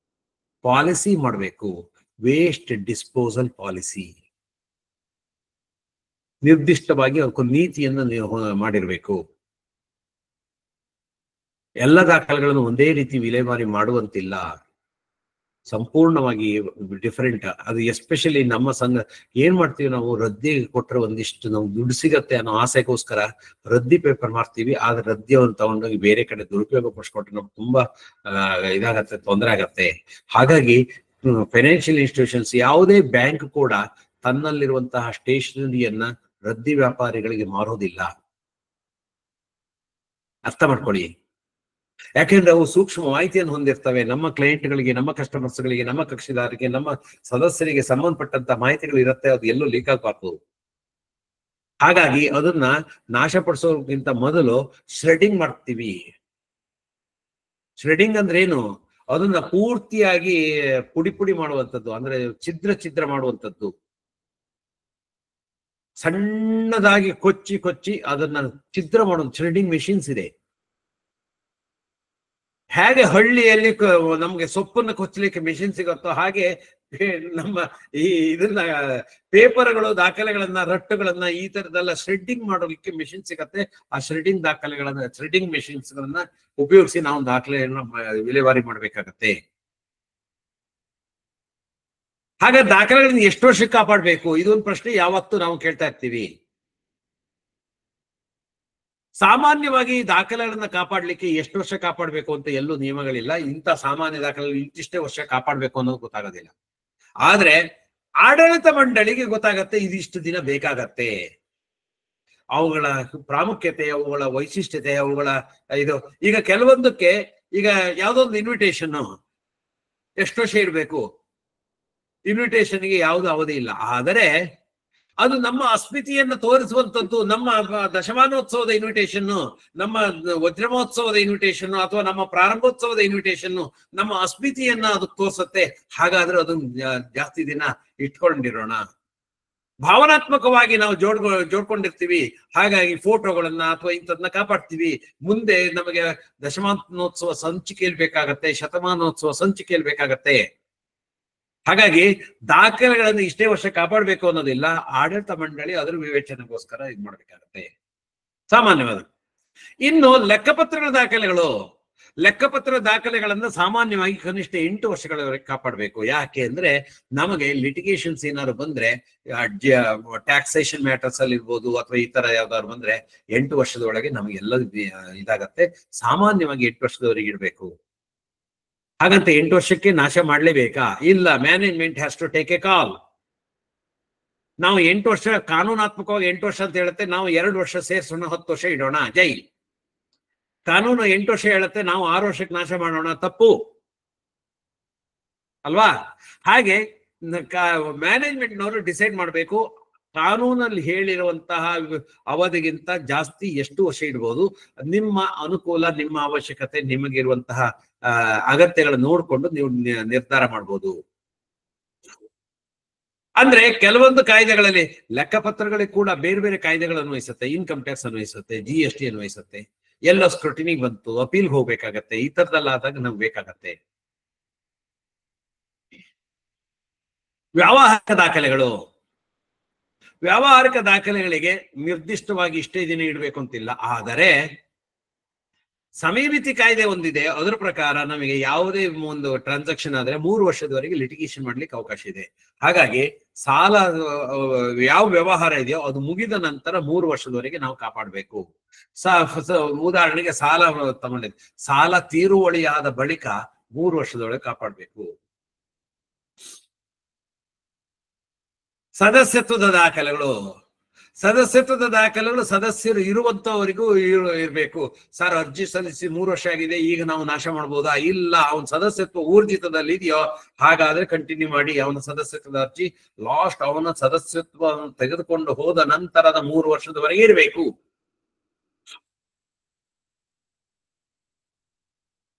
ಪಾಲಿಸಿ ಮಾಡಬೇಕು. Waste disposal policy. ನಿರ್ದಿಷ್ಟವಾಗಿ ಅದಕ್ಕೊಂದು ನೀತಿಯನ್ನು ನೀವು ಮಾಡಿರ್ಬೇಕು. ಎಲ್ಲ ದಾಖಲೆಗಳನ್ನು ಒಂದೇ ರೀತಿ ವಿಲೇವಾರಿ ಮಾಡುವಂತಿಲ್ಲ, ಸಂಪೂರ್ಣವಾಗಿ ಡಿಫರೆಂಟ್. ಅದು ಎಸ್ಪೆಷಲಿ ನಮ್ಮ ಸಂಘ ಏನ್ ಮಾಡ್ತೀವಿ, ನಾವು ರದ್ದಿ ಕೊಟ್ಟರೆ ಒಂದಿಷ್ಟು ನಾವು ದುಡ್ಡು ಸಿಗತ್ತೆ ಅನ್ನೋ ಆಸೆಗೋಸ್ಕರ ರದ್ದಿ ಪೇಪರ್ ಮಾಡ್ತೀವಿ. ಆದ್ರೆ ರದ್ದಿಯನ್ನು ತಗೊಂಡೋಗಿ ಬೇರೆ ಕಡೆ ದುರುಪಯೋಗ ಪಡಿಸ್ಕೊಟ್ರೆ ನಮ್ಗೆ ತುಂಬಾ ಇದಾಗತ್ತೆ, ತೊಂದರೆ ಆಗತ್ತೆ. ಹಾಗಾಗಿ ಫೈನಾನ್ಷಿಯಲ್ ಇನ್ಸ್ಟಿಟ್ಯೂಷನ್ಸ್, ಯಾವುದೇ ಬ್ಯಾಂಕ್ ಕೂಡ ತನ್ನಲ್ಲಿರುವಂತಹ ಸ್ಟೇಷನರಿಯನ್ನ ರದ್ದಿ ವ್ಯಾಪಾರಿಗಳಿಗೆ ಮಾರೋದಿಲ್ಲ. ಅರ್ಥ ಮಾಡ್ಕೊಳ್ಳಿ. ಯಾಕೆಂದ್ರೆ ಅವು ಸೂಕ್ಷ್ಮ ಮಾಹಿತಿಯನ್ನು ಹೊಂದಿರ್ತವೆ. ನಮ್ಮ ಕ್ಲೈಂಟ್ಗಳಿಗೆ, ನಮ್ಮ ಕಸ್ಟಮರ್ಸ್ಗಳಿಗೆ, ನಮ್ಮ ಕಕ್ಷಿದಾರರಿಗೆ, ನಮ್ಮ ಸದಸ್ಯರಿಗೆ ಸಂಬಂಧಪಟ್ಟಂತ ಮಾಹಿತಿಗಳು ಇರುತ್ತೆ. ಅದು ಎಲ್ಲೂ ಲೀಕ್ ಆಗಬಾರ್ದು. ಹಾಗಾಗಿ ಅದನ್ನ ನಾಶಪಡಿಸೋಕ್ಕಿಂತ ಮೊದಲು ಶ್ರೆಡಿಂಗ್ ಮಾಡ್ತೀವಿ. ಶ್ರೆಡಿಂಗ್ ಅಂದ್ರೆ ಏನು? ಅದನ್ನ ಪೂರ್ತಿಯಾಗಿ ಪುಡಿ ಪುಡಿ ಮಾಡುವಂಥದ್ದು, ಅಂದ್ರೆ ಛಿದ್ರ ಮಾಡುವಂಥದ್ದು. ಸಣ್ಣದಾಗಿ ಕೊಚ್ಚಿ ಅದನ್ನ ಛಿದ್ರ ಮಾಡುವಂತ ಶ್ರೆಡಿಂಗ್ ಮೆಷಿನ್ಸ್ ಇದೆ. ಹೇಗೆ ಹಳ್ಳಿಯಲ್ಲಿ ನಮ್ಗೆ ಸೊಪ್ಪನ್ನು ಕೊಚ್ಚಲಿಕ್ಕೆ ಮೆಷಿನ್ ಸಿಗುತ್ತೋ ಹಾಗೆ ನಮ್ಮ ಇದನ್ನ ಪೇಪರ್ಗಳು, ದಾಖಲೆಗಳನ್ನ, ರಟ್ಟುಗಳನ್ನ, ಈ ತರದೆಲ್ಲ ಶ್ರೆಡ್ಡಿಂಗ್ ಮಾಡೋದಕ್ಕೆ ಮೆಷಿನ್ ಸಿಗತ್ತೆ. ಆ ಶ್ರೆಡ್ಡಿಂಗ್ ದಾಖಲೆಗಳನ್ನ, ಶ್ರೆಡ್ಡಿಂಗ್ ಮೆಷಿನ್ಸ್ ಗಳನ್ನ ಉಪಯೋಗಿಸಿ ನಾವು ದಾಖಲೆಯನ್ನ ವಿಲೇವಾರಿ ಮಾಡ್ಬೇಕಾಗತ್ತೆ. ಹಾಗಾದ್ರೆ ದಾಖಲೆಗಳನ್ನ ಎಷ್ಟು ವರ್ಷಕ್ಕೆ ಕಾಪಾಡಬೇಕು? ಇದೊಂದು ಪ್ರಶ್ನೆ ಯಾವತ್ತೂ ನಾವು ಕೇಳ್ತಾ ಇರ್ತೀವಿ. ಸಾಮಾನ್ಯವಾಗಿ ದಾಖಲೆಗಳನ್ನ ಕಾಪಾಡ್ಲಿಕ್ಕೆ ಎಷ್ಟು ವರ್ಷ ಕಾಪಾಡಬೇಕು ಅಂತ ಎಲ್ಲೂ ನಿಯಮಗಳಿಲ್ಲ. ಇಂಥ ಸಾಮಾನ್ಯ ದಾಖಲೆ ಇಂತಿಷ್ಟೇ ವರ್ಷ ಕಾಪಾಡಬೇಕು ಅನ್ನೋದು ಗೊತ್ತಾಗೋದಿಲ್ಲ. ಆದ್ರೆ ಆಡಳಿತ ಮಂಡಳಿಗೆ ಗೊತ್ತಾಗತ್ತೆ ಇದಿಷ್ಟು ದಿನ ಬೇಕಾಗತ್ತೆ. ಅವುಗಳ ಪ್ರಾಮುಖ್ಯತೆ, ಅವುಗಳ ವೈಶಿಷ್ಟ್ಯತೆ, ಅವುಗಳ ಇದು. ಈಗ ಕೆಲವೊಂದಕ್ಕೆ ಈಗ ಯಾವ್ದೊಂದು ಇನ್ವಿಟೇಷನ್ ಎಷ್ಟು ವರ್ಷ ಇರಬೇಕು? ಇನ್ವಿಟೇಷನ್ಗೆ ಯಾವ್ದು ಅವಧಿ ಇಲ್ಲ. ಆದರೆ ಅದು ನಮ್ಮ ಅಸ್ಮಿತೆಯನ್ನು ತೋರಿಸುವಂತದ್ದು. ನಮ್ಮ ದಶಮಾನೋತ್ಸವದ ಇನ್ವಿಟೇಷನ್, ನಮ್ಮ ವಜ್ರಮಹೋತ್ಸವದ ಇನ್ವಿಟೇಷನ್ ಅಥವಾ ನಮ್ಮ ಪ್ರಾರಂಭೋತ್ಸವದ ಇನ್ವಿಟೇಷನ್ ನಮ್ಮ ಅಸ್ಮಿತೆಯನ್ನ ಅದು ತೋರಿಸುತ್ತೆ. ಹಾಗಾದ್ರೆ ಅದನ್ನ ಜಾಸ್ತಿ ದಿನ ಇಟ್ಕೊಂಡಿರೋಣ. ಭಾವನಾತ್ಮಕವಾಗಿ ನಾವು ಜೋಡ್ಕೊಂಡಿರ್ತೀವಿ. ಹಾಗಾಗಿ ಫೋಟೋಗಳನ್ನ ಅಥವಾ ಇಂಥದನ್ನ ಕಾಪಾಡ್ತೀವಿ. ಮುಂದೆ ನಮಗೆ ದಶಮಾನೋತ್ಸವ ಸಂಚಿಕೆಯಲ್ಲಿ ಬೇಕಾಗತ್ತೆ, ಶತಮಾನೋತ್ಸವ ಸಂಚಿಕೆಯಲ್ಲಿ ಬೇಕಾಗತ್ತೆ. ಹಾಗಾಗಿ ದಾಖಲೆಗಳನ್ನು ಇಷ್ಟೇ ವರ್ಷ ಕಾಪಾಡಬೇಕು ಅನ್ನೋದಿಲ್ಲ. ಆಡಳಿತ ಮಂಡಳಿ ಅದರ ವಿವೇಚನೆಗೋಸ್ಕರ ಇದು ಮಾಡ್ಬೇಕಾಗತ್ತೆ ಸಾಮಾನ್ಯವಾದ. ಇನ್ನು ಲೆಕ್ಕಪತ್ರದ ದಾಖಲೆಗಳು. ಲೆಕ್ಕಪತ್ರ ದಾಖಲೆಗಳನ್ನ ಸಾಮಾನ್ಯವಾಗಿ ಕನಿಷ್ಠ 8 ವರ್ಷಗಳವರೆಗೆ ಕಾಪಾಡಬೇಕು. ಯಾಕೆ ಅಂದ್ರೆ ನಮಗೆ ಲಿಟಿಗೇಷನ್ಸ್ ಏನಾದ್ರು ಬಂದ್ರೆ, ಟ್ಯಾಕ್ಸೇಷನ್ ಮ್ಯಾಟರ್ಸ್ ಅಲ್ಲಿ ಇರ್ಬೋದು ಅಥವಾ ಈ ತರ ಯಾವ್ದಾದ್ರು ಬಂದ್ರೆ 8 ವರ್ಷದೊಳಗೆ ನಮಗೆಲ್ಲ ಇದಾಗತ್ತೆ. ಸಾಮಾನ್ಯವಾಗಿ 8 ವರ್ಷದವರೆಗೆ ಇಡ್ಬೇಕು. ಹಾಗಂತ 8 ವರ್ಷಕ್ಕೆ ನಾಶ ಮಾಡ್ಲೇಬೇಕಾ? ಇಲ್ಲ. Management has to take a call. ನಾವು 8 ವರ್ಷ ಕಾನೂನಾತ್ಮಕವಾಗಿ 8 ವರ್ಷ ಅಂತ ಹೇಳುತ್ತೆ, ನಾವು 2 ವರ್ಷ ಸೇರ್ಸೋಣ, 10 ವರ್ಷ ಇಡೋಣ, ಜೈ. ಕಾನೂನು 8 ವರ್ಷ ಹೇಳುತ್ತೆ, ನಾವು 6 ವರ್ಷಕ್ಕೆ ನಾಶ ಮಾಡೋಣ, ತಪ್ಪು ಅಲ್ವಾ? ಹಾಗೆ ಮ್ಯಾನೇಜ್ಮೆಂಟ್ನವರು ಡಿಸೈಡ್ ಮಾಡಬೇಕು, ಕಾನೂನಲ್ಲಿ ಹೇಳಿರುವಂತಹ ಅವಧಿಗಿಂತ ಜಾಸ್ತಿ ಎಷ್ಟು ವರ್ಷ ಇಡ್ಬೋದು, ನಿಮ್ಮ ಅನುಕೂಲ, ನಿಮ್ಮ ಅವಶ್ಯಕತೆ, ನಿಮಗಿರುವಂತಹ ಅಗತ್ಯಗಳನ್ನು ನೋಡಿಕೊಂಡು ನೀವು ನಿರ್ಧಾರ ಮಾಡ್ಬೋದು. ಅಂದ್ರೆ ಕೆಲವೊಂದು ಕಾಯ್ದೆಗಳಲ್ಲಿ, ಲೆಕ್ಕಪತ್ರಗಳಿಗೆ ಕೂಡ ಬೇರೆ ಬೇರೆ ಕಾಯ್ದೆಗಳು ಅನ್ವಯಿಸುತ್ತೆ. ಇನ್ಕಮ್ ಟ್ಯಾಕ್ಸ್ ಅನ್ವಯಿಸುತ್ತೆ, GST ಅನ್ವಯಿಸುತ್ತೆ. ಎಲ್ಲ ಸ್ಕ್ರೂಟಿನಿಗೆ ಬಂತು, ಅಪೀಲ್ ಹೋಗ್ಬೇಕಾಗತ್ತೆ. ಈ ತರದೆಲ್ಲ ಆದಾಗ ನಮ್ಗೆ ಬೇಕಾಗತ್ತೆ. ವ್ಯಾವಹಾರಿಕ ದಾಖಲೆಗಳು. ವ್ಯಾವಹಾರಿಕ ದಾಖಲೆಗಳಿಗೆ ನಿರ್ದಿಷ್ಟವಾಗಿ ಇಷ್ಟೇ ದಿನ ಇಡಬೇಕು ಅಂತಿಲ್ಲ. ಆದರೆ ಸಮಯಮಿತಿ ಕಾಯ್ದೆ ಒಂದಿದೆ. ಅದರ ಪ್ರಕಾರ ನಮಗೆ ಯಾವುದೇ ಒಂದು ಟ್ರಾನ್ಸಾಕ್ಷನ್ ಆದ್ರೆ 3 ವರ್ಷದವರೆಗೆ ಲಿಟಿಗೇಷನ್ ಮಾಡ್ಲಿಕ್ಕೆ ಅವಕಾಶ ಇದೆ. ಹಾಗಾಗಿ ಸಾಲ ಯಾವ ವ್ಯವಹಾರ ಇದೆಯೋ ಅದು ಮುಗಿದ ನಂತರ 3 ವರ್ಷದವರೆಗೆ ನಾವು ಕಾಪಾಡಬೇಕು. ಉದಾಹರಣೆಗೆ ಸಾಲ ತಗೊಂಡಿದ್ದೆ, ಸಾಲ ತೀರುವಳಿಯಾದ ಬಳಿಕ 3 ವರ್ಷದೊಳಗೆ ಕಾಪಾಡಬೇಕು. ಸದಸ್ಯತ್ವದ ದಾಖಲೆಗಳು. ಸದಸ್ಯತ್ವದ ದಾಖಲೆಗಳು ಸದಸ್ಯರು ಇರುವಂತವರಿಗೂ ಇರಬೇಕು. ಸರ್, ಅರ್ಜಿ ಸಲ್ಲಿಸಿ 3 ವರ್ಷ ಆಗಿದೆ, ಈಗ ನಾವು ನಾಶ ಮಾಡ್ಬೋದಾ? ಇಲ್ಲ. ಅವನ ಸದಸ್ಯತ್ವ ಊರ್ಜಿತದಲ್ಲಿ ಇದೆಯೋ ಹಾಗಾದ್ರೆ ಕಂಟಿನ್ಯೂ ಮಾಡಿ. ಅವನ ಸದಸ್ಯತ್ವದ ಅರ್ಜಿ ಲಾಸ್ಟ್ ಅವನ ಸದಸ್ಯತ್ವ ತೆಗೆದುಕೊಂಡು ಹೋದ ನಂತರದ 3 ವರ್ಷದವರೆಗೆ ಇರಬೇಕು.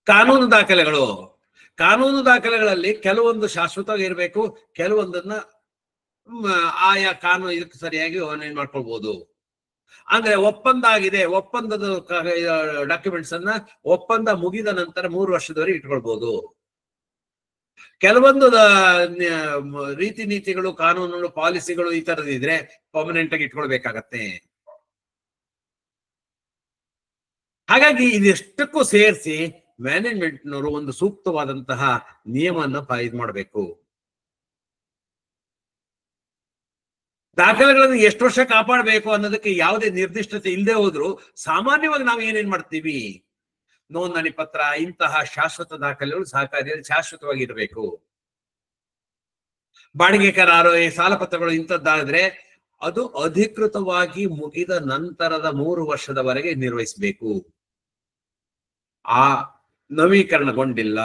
ಕಾನೂನು ದಾಖಲೆಗಳು. ಕಾನೂನು ದಾಖಲೆಗಳಲ್ಲಿ ಕೆಲವೊಂದು ಶಾಶ್ವತವಾಗಿ ಇರಬೇಕು, ಕೆಲವೊಂದನ್ನ ಆಯಾ ಕಾನೂನು ಇದಕ್ಕೆ ಸರಿಯಾಗಿ ಏನ್ ಮಾಡ್ಕೊಳ್ಬಹುದು. ಅಂದ್ರೆ ಒಪ್ಪಂದ ಆಗಿದೆ, ಒಪ್ಪಂದದ ಡಾಕ್ಯುಮೆಂಟ್ಸ್ ಅನ್ನ ಒಪ್ಪಂದ ಮುಗಿದ ನಂತರ 3 ವರ್ಷದವರೆಗೆ ಇಟ್ಕೊಳ್ಬಹುದು. ಕೆಲವೊಂದು ರೀತಿ ನೀತಿಗಳು, ಕಾನೂನುಗಳು, ಪಾಲಿಸಿಗಳು ಈ ತರದಿದ್ರೆ ಪರ್ಮನೆಂಟ್ ಆಗಿ ಇಟ್ಕೊಳ್ಬೇಕಾಗತ್ತೆ. ಹಾಗಾಗಿ ಇದೆಷ್ಟಕ್ಕೂ ಸೇರಿಸಿ ಮ್ಯಾನೇಜ್ಮೆಂಟ್ನವರು ಒಂದು ಸೂಕ್ತವಾದಂತಹ ನಿಯಮವನ್ನು ಇದು ಮಾಡಬೇಕು. ದಾಖಲೆಗಳನ್ನು ಎಷ್ಟು ವರ್ಷ ಕಾಪಾಡಬೇಕು ಅನ್ನೋದಕ್ಕೆ ಯಾವುದೇ ನಿರ್ದಿಷ್ಟತೆ ಇಲ್ಲದೆ ಹೋದ್ರು ಸಾಮಾನ್ಯವಾಗಿ ನಾವು ಏನೇನ್ ಮಾಡ್ತೀವಿ, ನೋಂದಣಿ ಪತ್ರ ಇಂತಹ ಶಾಶ್ವತ ದಾಖಲೆಗಳು ಸಹಕಾರಿಯಲ್ಲಿ ಶಾಶ್ವತವಾಗಿ ಇರಬೇಕು. ಬಾಡಿಗೆ ಕರಾರು, ಸಾಲ ಪತ್ರಗಳು ಇಂಥದ್ದಾದ್ರೆ ಅದು ಅಧಿಕೃತವಾಗಿ ಮುಗಿದ ನಂತರದ 3 ವರ್ಷದವರೆಗೆ ನಿರ್ವಹಿಸಬೇಕು. ಆ ನವೀಕರಣಗೊಂಡಿಲ್ಲ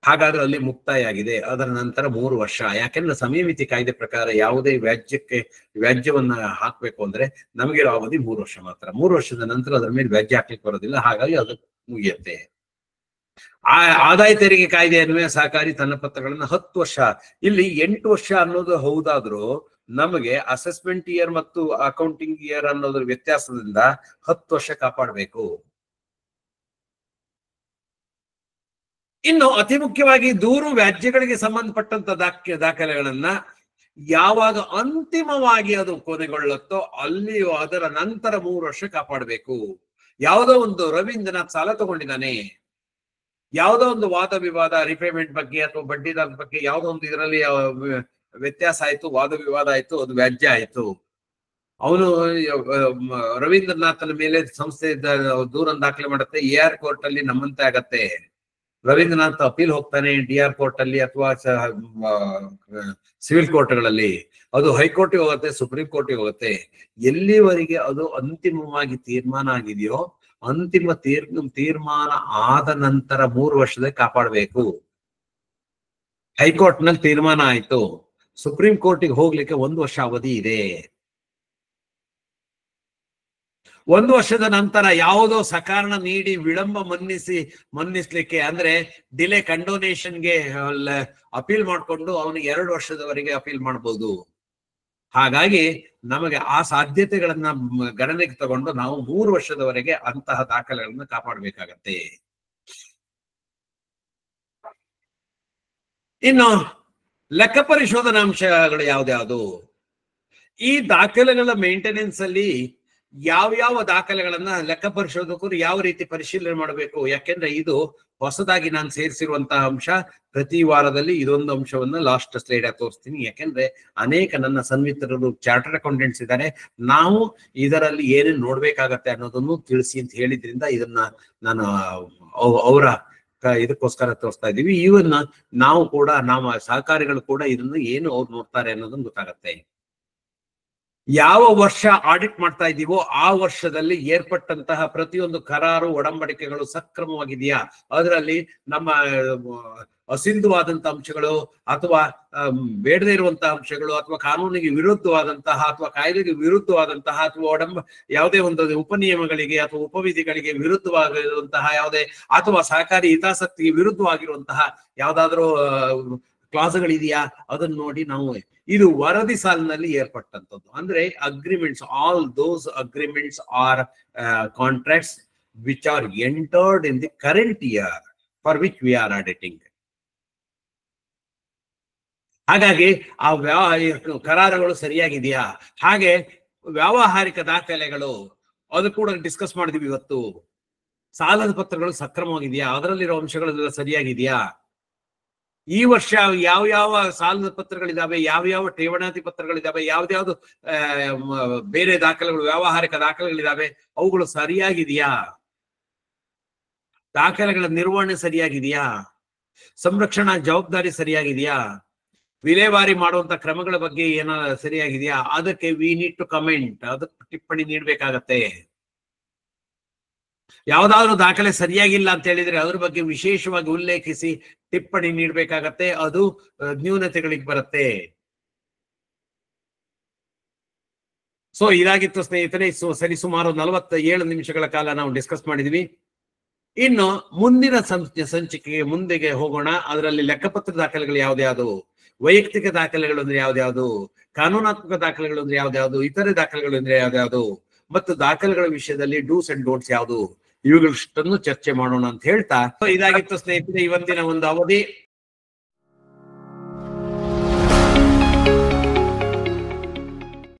ಹಾಗಾದ್ರೆ ಅಲ್ಲಿ ಮುಕ್ತಾಯ ಆಗಿದೆ, ಅದರ ನಂತರ 3 ವರ್ಷ. ಯಾಕೆಂದ್ರೆ ಸಮಯಮಿತಿ ಕಾಯ್ದೆ ಪ್ರಕಾರ ಯಾವುದೇ ವ್ಯಾಜ್ಯವನ್ನ ಹಾಕ್ಬೇಕು ಅಂದ್ರೆ ನಮಗಿರೋ ಅವಧಿ 3 ವರ್ಷ ಮಾತ್ರ. 3 ವರ್ಷದ ನಂತರ ಅದರ ಮೇಲೆ ವ್ಯಾಜ್ಯ ಹಾಕ್ಲಿಕ್ಕೆ ಬರೋದಿಲ್ಲ, ಹಾಗಾಗಿ ಅದು ಮುಗಿಯುತ್ತೆ. ಆದಾಯ ತೆರಿಗೆ ಕಾಯ್ದೆ ಅನ್ವಯ ಸಹಕಾರಿ ತನ್ನ ಪತ್ರಗಳನ್ನ 10 ವರ್ಷ, ಇಲ್ಲಿ 8 ವರ್ಷ ಅನ್ನೋದು ಹೌದಾದ್ರೂ ನಮಗೆ ಅಸೆಸ್ಮೆಂಟ್ ಇಯರ್ ಮತ್ತು ಅಕೌಂಟಿಂಗ್ ಇಯರ್ ಅನ್ನೋದ್ರ ವ್ಯತ್ಯಾಸದಿಂದ 10 ವರ್ಷ ಕಾಪಾಡಬೇಕು. ಇನ್ನು ಅತಿ ಮುಖ್ಯವಾಗಿ ದೂರು ವ್ಯಾಜ್ಯಗಳಿಗೆ ಸಂಬಂಧಪಟ್ಟಂತ ದಾಖಲೆಗಳನ್ನ ಯಾವಾಗ ಅಂತಿಮವಾಗಿ ಅದು ಕೊನೆಗೊಳ್ಳುತ್ತೋ ಅಲ್ಲಿಯೂ ಅದರ ನಂತರ 3 ವರ್ಷ ಕಾಪಾಡಬೇಕು. ಯಾವುದೋ ಒಂದು ರವೀಂದ್ರನಾಥ್ ಸಾಲ ತಗೊಂಡಿದ್ದಾನೆ, ಯಾವುದೋ ಒಂದು ವಾದ ವಿವಾದ ರಿಪೇಮೆಂಟ್ ಬಗ್ಗೆ ಅಥವಾ ಬಡ್ಡಿದಾರ ಬಗ್ಗೆ ಯಾವುದೋ ಒಂದು ಇದರಲ್ಲಿ ವ್ಯತ್ಯಾಸ ಆಯ್ತು, ವಾದ ವಿವಾದ ಆಯ್ತು, ಅದು ವ್ಯಾಜ್ಯ ಆಯ್ತು. ಅವನು ರವೀಂದ್ರನಾಥನ ಮೇಲೆ ಸಂಸ್ಥೆ ದೂರನ್ನು ದಾಖಲೆ ಮಾಡುತ್ತೆ, AR ಕೋರ್ಟ್ ಅಲ್ಲಿ ನಮ್ಮಂತೆ ಆಗತ್ತೆ. ರವೀಂದ್ರನಾಥ್ ಅಪೀಲ್ ಹೋಗ್ತಾನೆ DR ಕೋರ್ಟ್ ಅಲ್ಲಿ ಅಥವಾ ಸಿವಿಲ್ ಕೋರ್ಟ್ಗಳಲ್ಲಿ, ಅದು ಹೈಕೋರ್ಟ್ಗೆ ಹೋಗುತ್ತೆ, ಸುಪ್ರೀಂ ಕೋರ್ಟ್ಗೆ ಹೋಗುತ್ತೆ. ಎಲ್ಲಿವರೆಗೆ ಅದು ಅಂತಿಮವಾಗಿ ತೀರ್ಮಾನ ಆಗಿದೆಯೋ ಅಂತಿಮ ತೀರ್ಮಾನ ಆದ ನಂತರ 3 ವರ್ಷದ ಕಾಪಾಡಬೇಕು. ಹೈಕೋರ್ಟ್ ನಲ್ಲಿ ತೀರ್ಮಾನ ಆಯ್ತು, ಸುಪ್ರೀಂ ಕೋರ್ಟಿಗೆ ಹೋಗ್ಲಿಕ್ಕೆ 1 ವರ್ಷ ಅವಧಿ ಇದೆ. 1 ವರ್ಷದ ನಂತರ ಯಾವುದೋ ಸಕಾರಣ ನೀಡಿ ವಿಳಂಬ ಮನ್ನಿಸ್ಲಿಕ್ಕೆ ಅಂದ್ರೆ ಡಿಲೇ ಕಂಡೋನೇಷನ್ಗೆ ಅಪೀಲ್ ಮಾಡಿಕೊಂಡು ಅವನಿಗೆ 2 ವರ್ಷದವರೆಗೆ ಅಪೀಲ್ ಮಾಡಬಹುದು. ಹಾಗಾಗಿ ನಮಗೆ ಆ ಸಾಧ್ಯತೆಗಳನ್ನ ಗಣನೆಗೆ ತಗೊಂಡು ನಾವು 3 ವರ್ಷದವರೆಗೆ ಅಂತಹ ದಾಖಲೆಗಳನ್ನ ಕಾಪಾಡಬೇಕಾಗತ್ತೆ. ಇನ್ನು ಲೆಕ್ಕ ಪರಿಶೋಧನಾಂಶಗಳು ಯಾವ್ದ್ಯಾವುದು? ಈ ದಾಖಲೆಗಳ ಮೇಂಟೆನೆನ್ಸ್ ಅಲ್ಲಿ ಯಾವ ದಾಖಲೆಗಳನ್ನ ಲೆಕ್ಕ ಪರಿಶೋಧಕರು ಯಾವ ರೀತಿ ಪರಿಶೀಲನೆ ಮಾಡಬೇಕು? ಯಾಕೆಂದ್ರೆ ಇದು ಹೊಸದಾಗಿ ನಾನು ಸೇರಿಸಿರುವಂತಹ ಅಂಶ. ಪ್ರತಿ ವಾರದಲ್ಲಿ ಇದೊಂದು ಅಂಶವನ್ನ ಲಾಸ್ಟ್ ಸ್ಲೈಡ್ ತೋರಿಸ್ತೀನಿ. ಯಾಕೆಂದ್ರೆ ಅನೇಕ ನನ್ನ ಸನ್ಮಿತ್ರರು ಚಾರ್ಟರ್ಡ್ ಅಕೌಂಟೆಂಟ್ಸ್ ಇದ್ದಾರೆ. ನಾವು ಇದರಲ್ಲಿ ಏನೇನು ನೋಡ್ಬೇಕಾಗತ್ತೆ ಅನ್ನೋದನ್ನು ತಿಳಿಸಿ ಅಂತ ಹೇಳಿದ್ರಿಂದ ಇದನ್ನ ನಾನು ಅವರ ಇದಕ್ಕೋಸ್ಕರ ತೋರಿಸ್ತಾ ಇದೀವಿ. ಇವನ್ನ ನಾವು ಕೂಡ ನಮ್ಮ ಸಹಕಾರಿಗಳು ಕೂಡ ಇದನ್ನು ಏನು ಅವ್ರು ನೋಡ್ತಾರೆ ಅನ್ನೋದನ್ನ ಗೊತ್ತಾಗತ್ತೆ. ಯಾವ ವರ್ಷ ಆಡಿಟ್ ಮಾಡ್ತಾ ಇದ್ದೀವೋ ಆ ವರ್ಷದಲ್ಲಿ ಏರ್ಪಟ್ಟಂತಹ ಪ್ರತಿಯೊಂದು ಕರಾರು ಒಡಂಬಡಿಕೆಗಳು ಸಕ್ರಮವಾಗಿದೆಯಾ, ಅದರಲ್ಲಿ ನಮ್ಮ ಅಸಿಂಧುವಾದಂತಹ ಅಂಶಗಳು ಅಥವಾ ಬೇಡದೇ ಇರುವಂತಹ ಅಂಶಗಳು ಅಥವಾ ಕಾನೂನಿಗೆ ವಿರುದ್ಧವಾದಂತಹ ಅಥವಾ ಕಾಯ್ದೆಗೆ ವಿರುದ್ಧವಾದಂತಹ ಅಥವಾ ಯಾವುದೇ ಒಂದು ಉಪನಿಯಮಗಳಿಗೆ ಅಥವಾ ಉಪವಿಧಿಗಳಿಗೆ ವಿರುದ್ಧವಾಗಿರುವಂತಹ ಯಾವುದೇ ಅಥವಾ ಸಹಕಾರಿ ಹಿತಾಸಕ್ತಿಗೆ ವಿರುದ್ಧವಾಗಿರುವಂತಹ ಯಾವ್ದಾದ್ರೂ ಕ್ಲಾಸ್ಗಳಿದೆಯಾ ಅದನ್ನ ನೋಡಿ ನಾವು ಇದು ವರದಿ ಸಾಲಿನಲ್ಲಿ ಏರ್ಪಟ್ಟಂತದ್ದು. ಅಂದ್ರೆ agreements, all those agreements are contracts which are entered in the current year for which we are auditing. ಹಾಗಾಗಿ ಆ ಕರಾರುಗಳು ಸರಿಯಾಗಿದೆಯಾ, ಹಾಗೆ ವ್ಯಾವಹಾರಿಕ ದಾಖಲೆಗಳು ಅದು ಕೂಡ ಡಿಸ್ಕಸ್ ಮಾಡಿದ್ವಿ ಇವತ್ತು. ಸಾಲದ ಪತ್ರಗಳು ಸಕ್ರಮವಾಗಿದೆಯಾ, ಅದರಲ್ಲಿರೋ ಅಂಶಗಳೆಲ್ಲ ಸರಿಯಾಗಿದೆಯಾ, ಈ ವರ್ಷ ಯಾವ ಸಾಲದ ಪತ್ರಗಳಿದಾವೆ, ಯಾವ ಠೇವಣಾತಿ ಪತ್ರಗಳಿದಾವೆ, ಯಾವ್ದು ಬೇರೆ ದಾಖಲೆಗಳು ವ್ಯಾವಹಾರಿಕ ದಾಖಲೆಗಳಿದಾವೆ ಅವುಗಳು ಸರಿಯಾಗಿದೆಯಾ, ದಾಖಲೆಗಳ ನಿರ್ವಹಣೆ ಸರಿಯಾಗಿದೆಯಾ, ಸಂರಕ್ಷಣಾ ಜವಾಬ್ದಾರಿ ಸರಿಯಾಗಿದೆಯಾ, ವಿಲೇವಾರಿ ಮಾಡುವಂತ ಕ್ರಮಗಳ ಬಗ್ಗೆ ಏನಾದ್ರು ಸರಿಯಾಗಿದೆಯಾ, ಅದಕ್ಕೆ ವಿ ನೀಡ್ ಟು ಕಮೆಂಟ್, ಅದಕ್ಕೆ ಟಿಪ್ಪಣಿ ನೀಡಬೇಕಾಗತ್ತೆ. ಯಾವ್ದಾದ್ರು ದಾಖಲೆ ಸರಿಯಾಗಿಲ್ಲ ಅಂತ ಹೇಳಿದ್ರೆ ಅದ್ರ ಬಗ್ಗೆ ವಿಶೇಷವಾಗಿ ಉಲ್ಲೇಖಿಸಿ ಟಿಪ್ಪಣಿ ನೀಡಬೇಕಾಗತ್ತೆ. ಅದು ನ್ಯೂನತೆಗಳಿಗೆ ಬರುತ್ತೆ. ಸೊ ಇದಾಗಿತ್ತು ಸ್ನೇಹಿತರೆ. ಸರಿಸುಮಾರು 47 ನಿಮಿಷಗಳ ಕಾಲ ನಾವು ಡಿಸ್ಕಸ್ ಮಾಡಿದ್ವಿ. ಇನ್ನು ಮುಂದಿನ ಸಂಚಿಕೆಗೆ ಮುಂದೆಗೆ ಹೋಗೋಣ. ಅದರಲ್ಲಿ ಲೆಕ್ಕಪತ್ರ ದಾಖಲೆಗಳು ಯಾವ್ದ್ಯಾವುದು, ವೈಯಕ್ತಿಕ ದಾಖಲೆಗಳು ಅಂದ್ರೆ ಯಾವ್ದ್ಯಾವುದು, ಕಾನೂನಾತ್ಮಕ ದಾಖಲೆಗಳು ಅಂದ್ರೆ ಯಾವ್ದ್ಯಾವುದು, ಇತರೆ ದಾಖಲೆಗಳು ಅಂದ್ರೆ ಯಾವ್ದ್ಯಾವುದು, ಮತ್ತು ದಾಖಲೆಗಳ ವಿಷಯದಲ್ಲಿ ಡೂಸ್ ಅಂಡ್ ಡೋಂಟ್ಸ್ ಯಾವುದು, ಇವುಗಳಷ್ಟನ್ನು ಚರ್ಚೆ ಮಾಡೋಣ ಅಂತ ಹೇಳ್ತಾ ಇದಾಗಿತ್ತು ಸ್ನೇಹಿತರೆ ಇವತ್ತಿನ ಒಂದು ಅವಧಿ.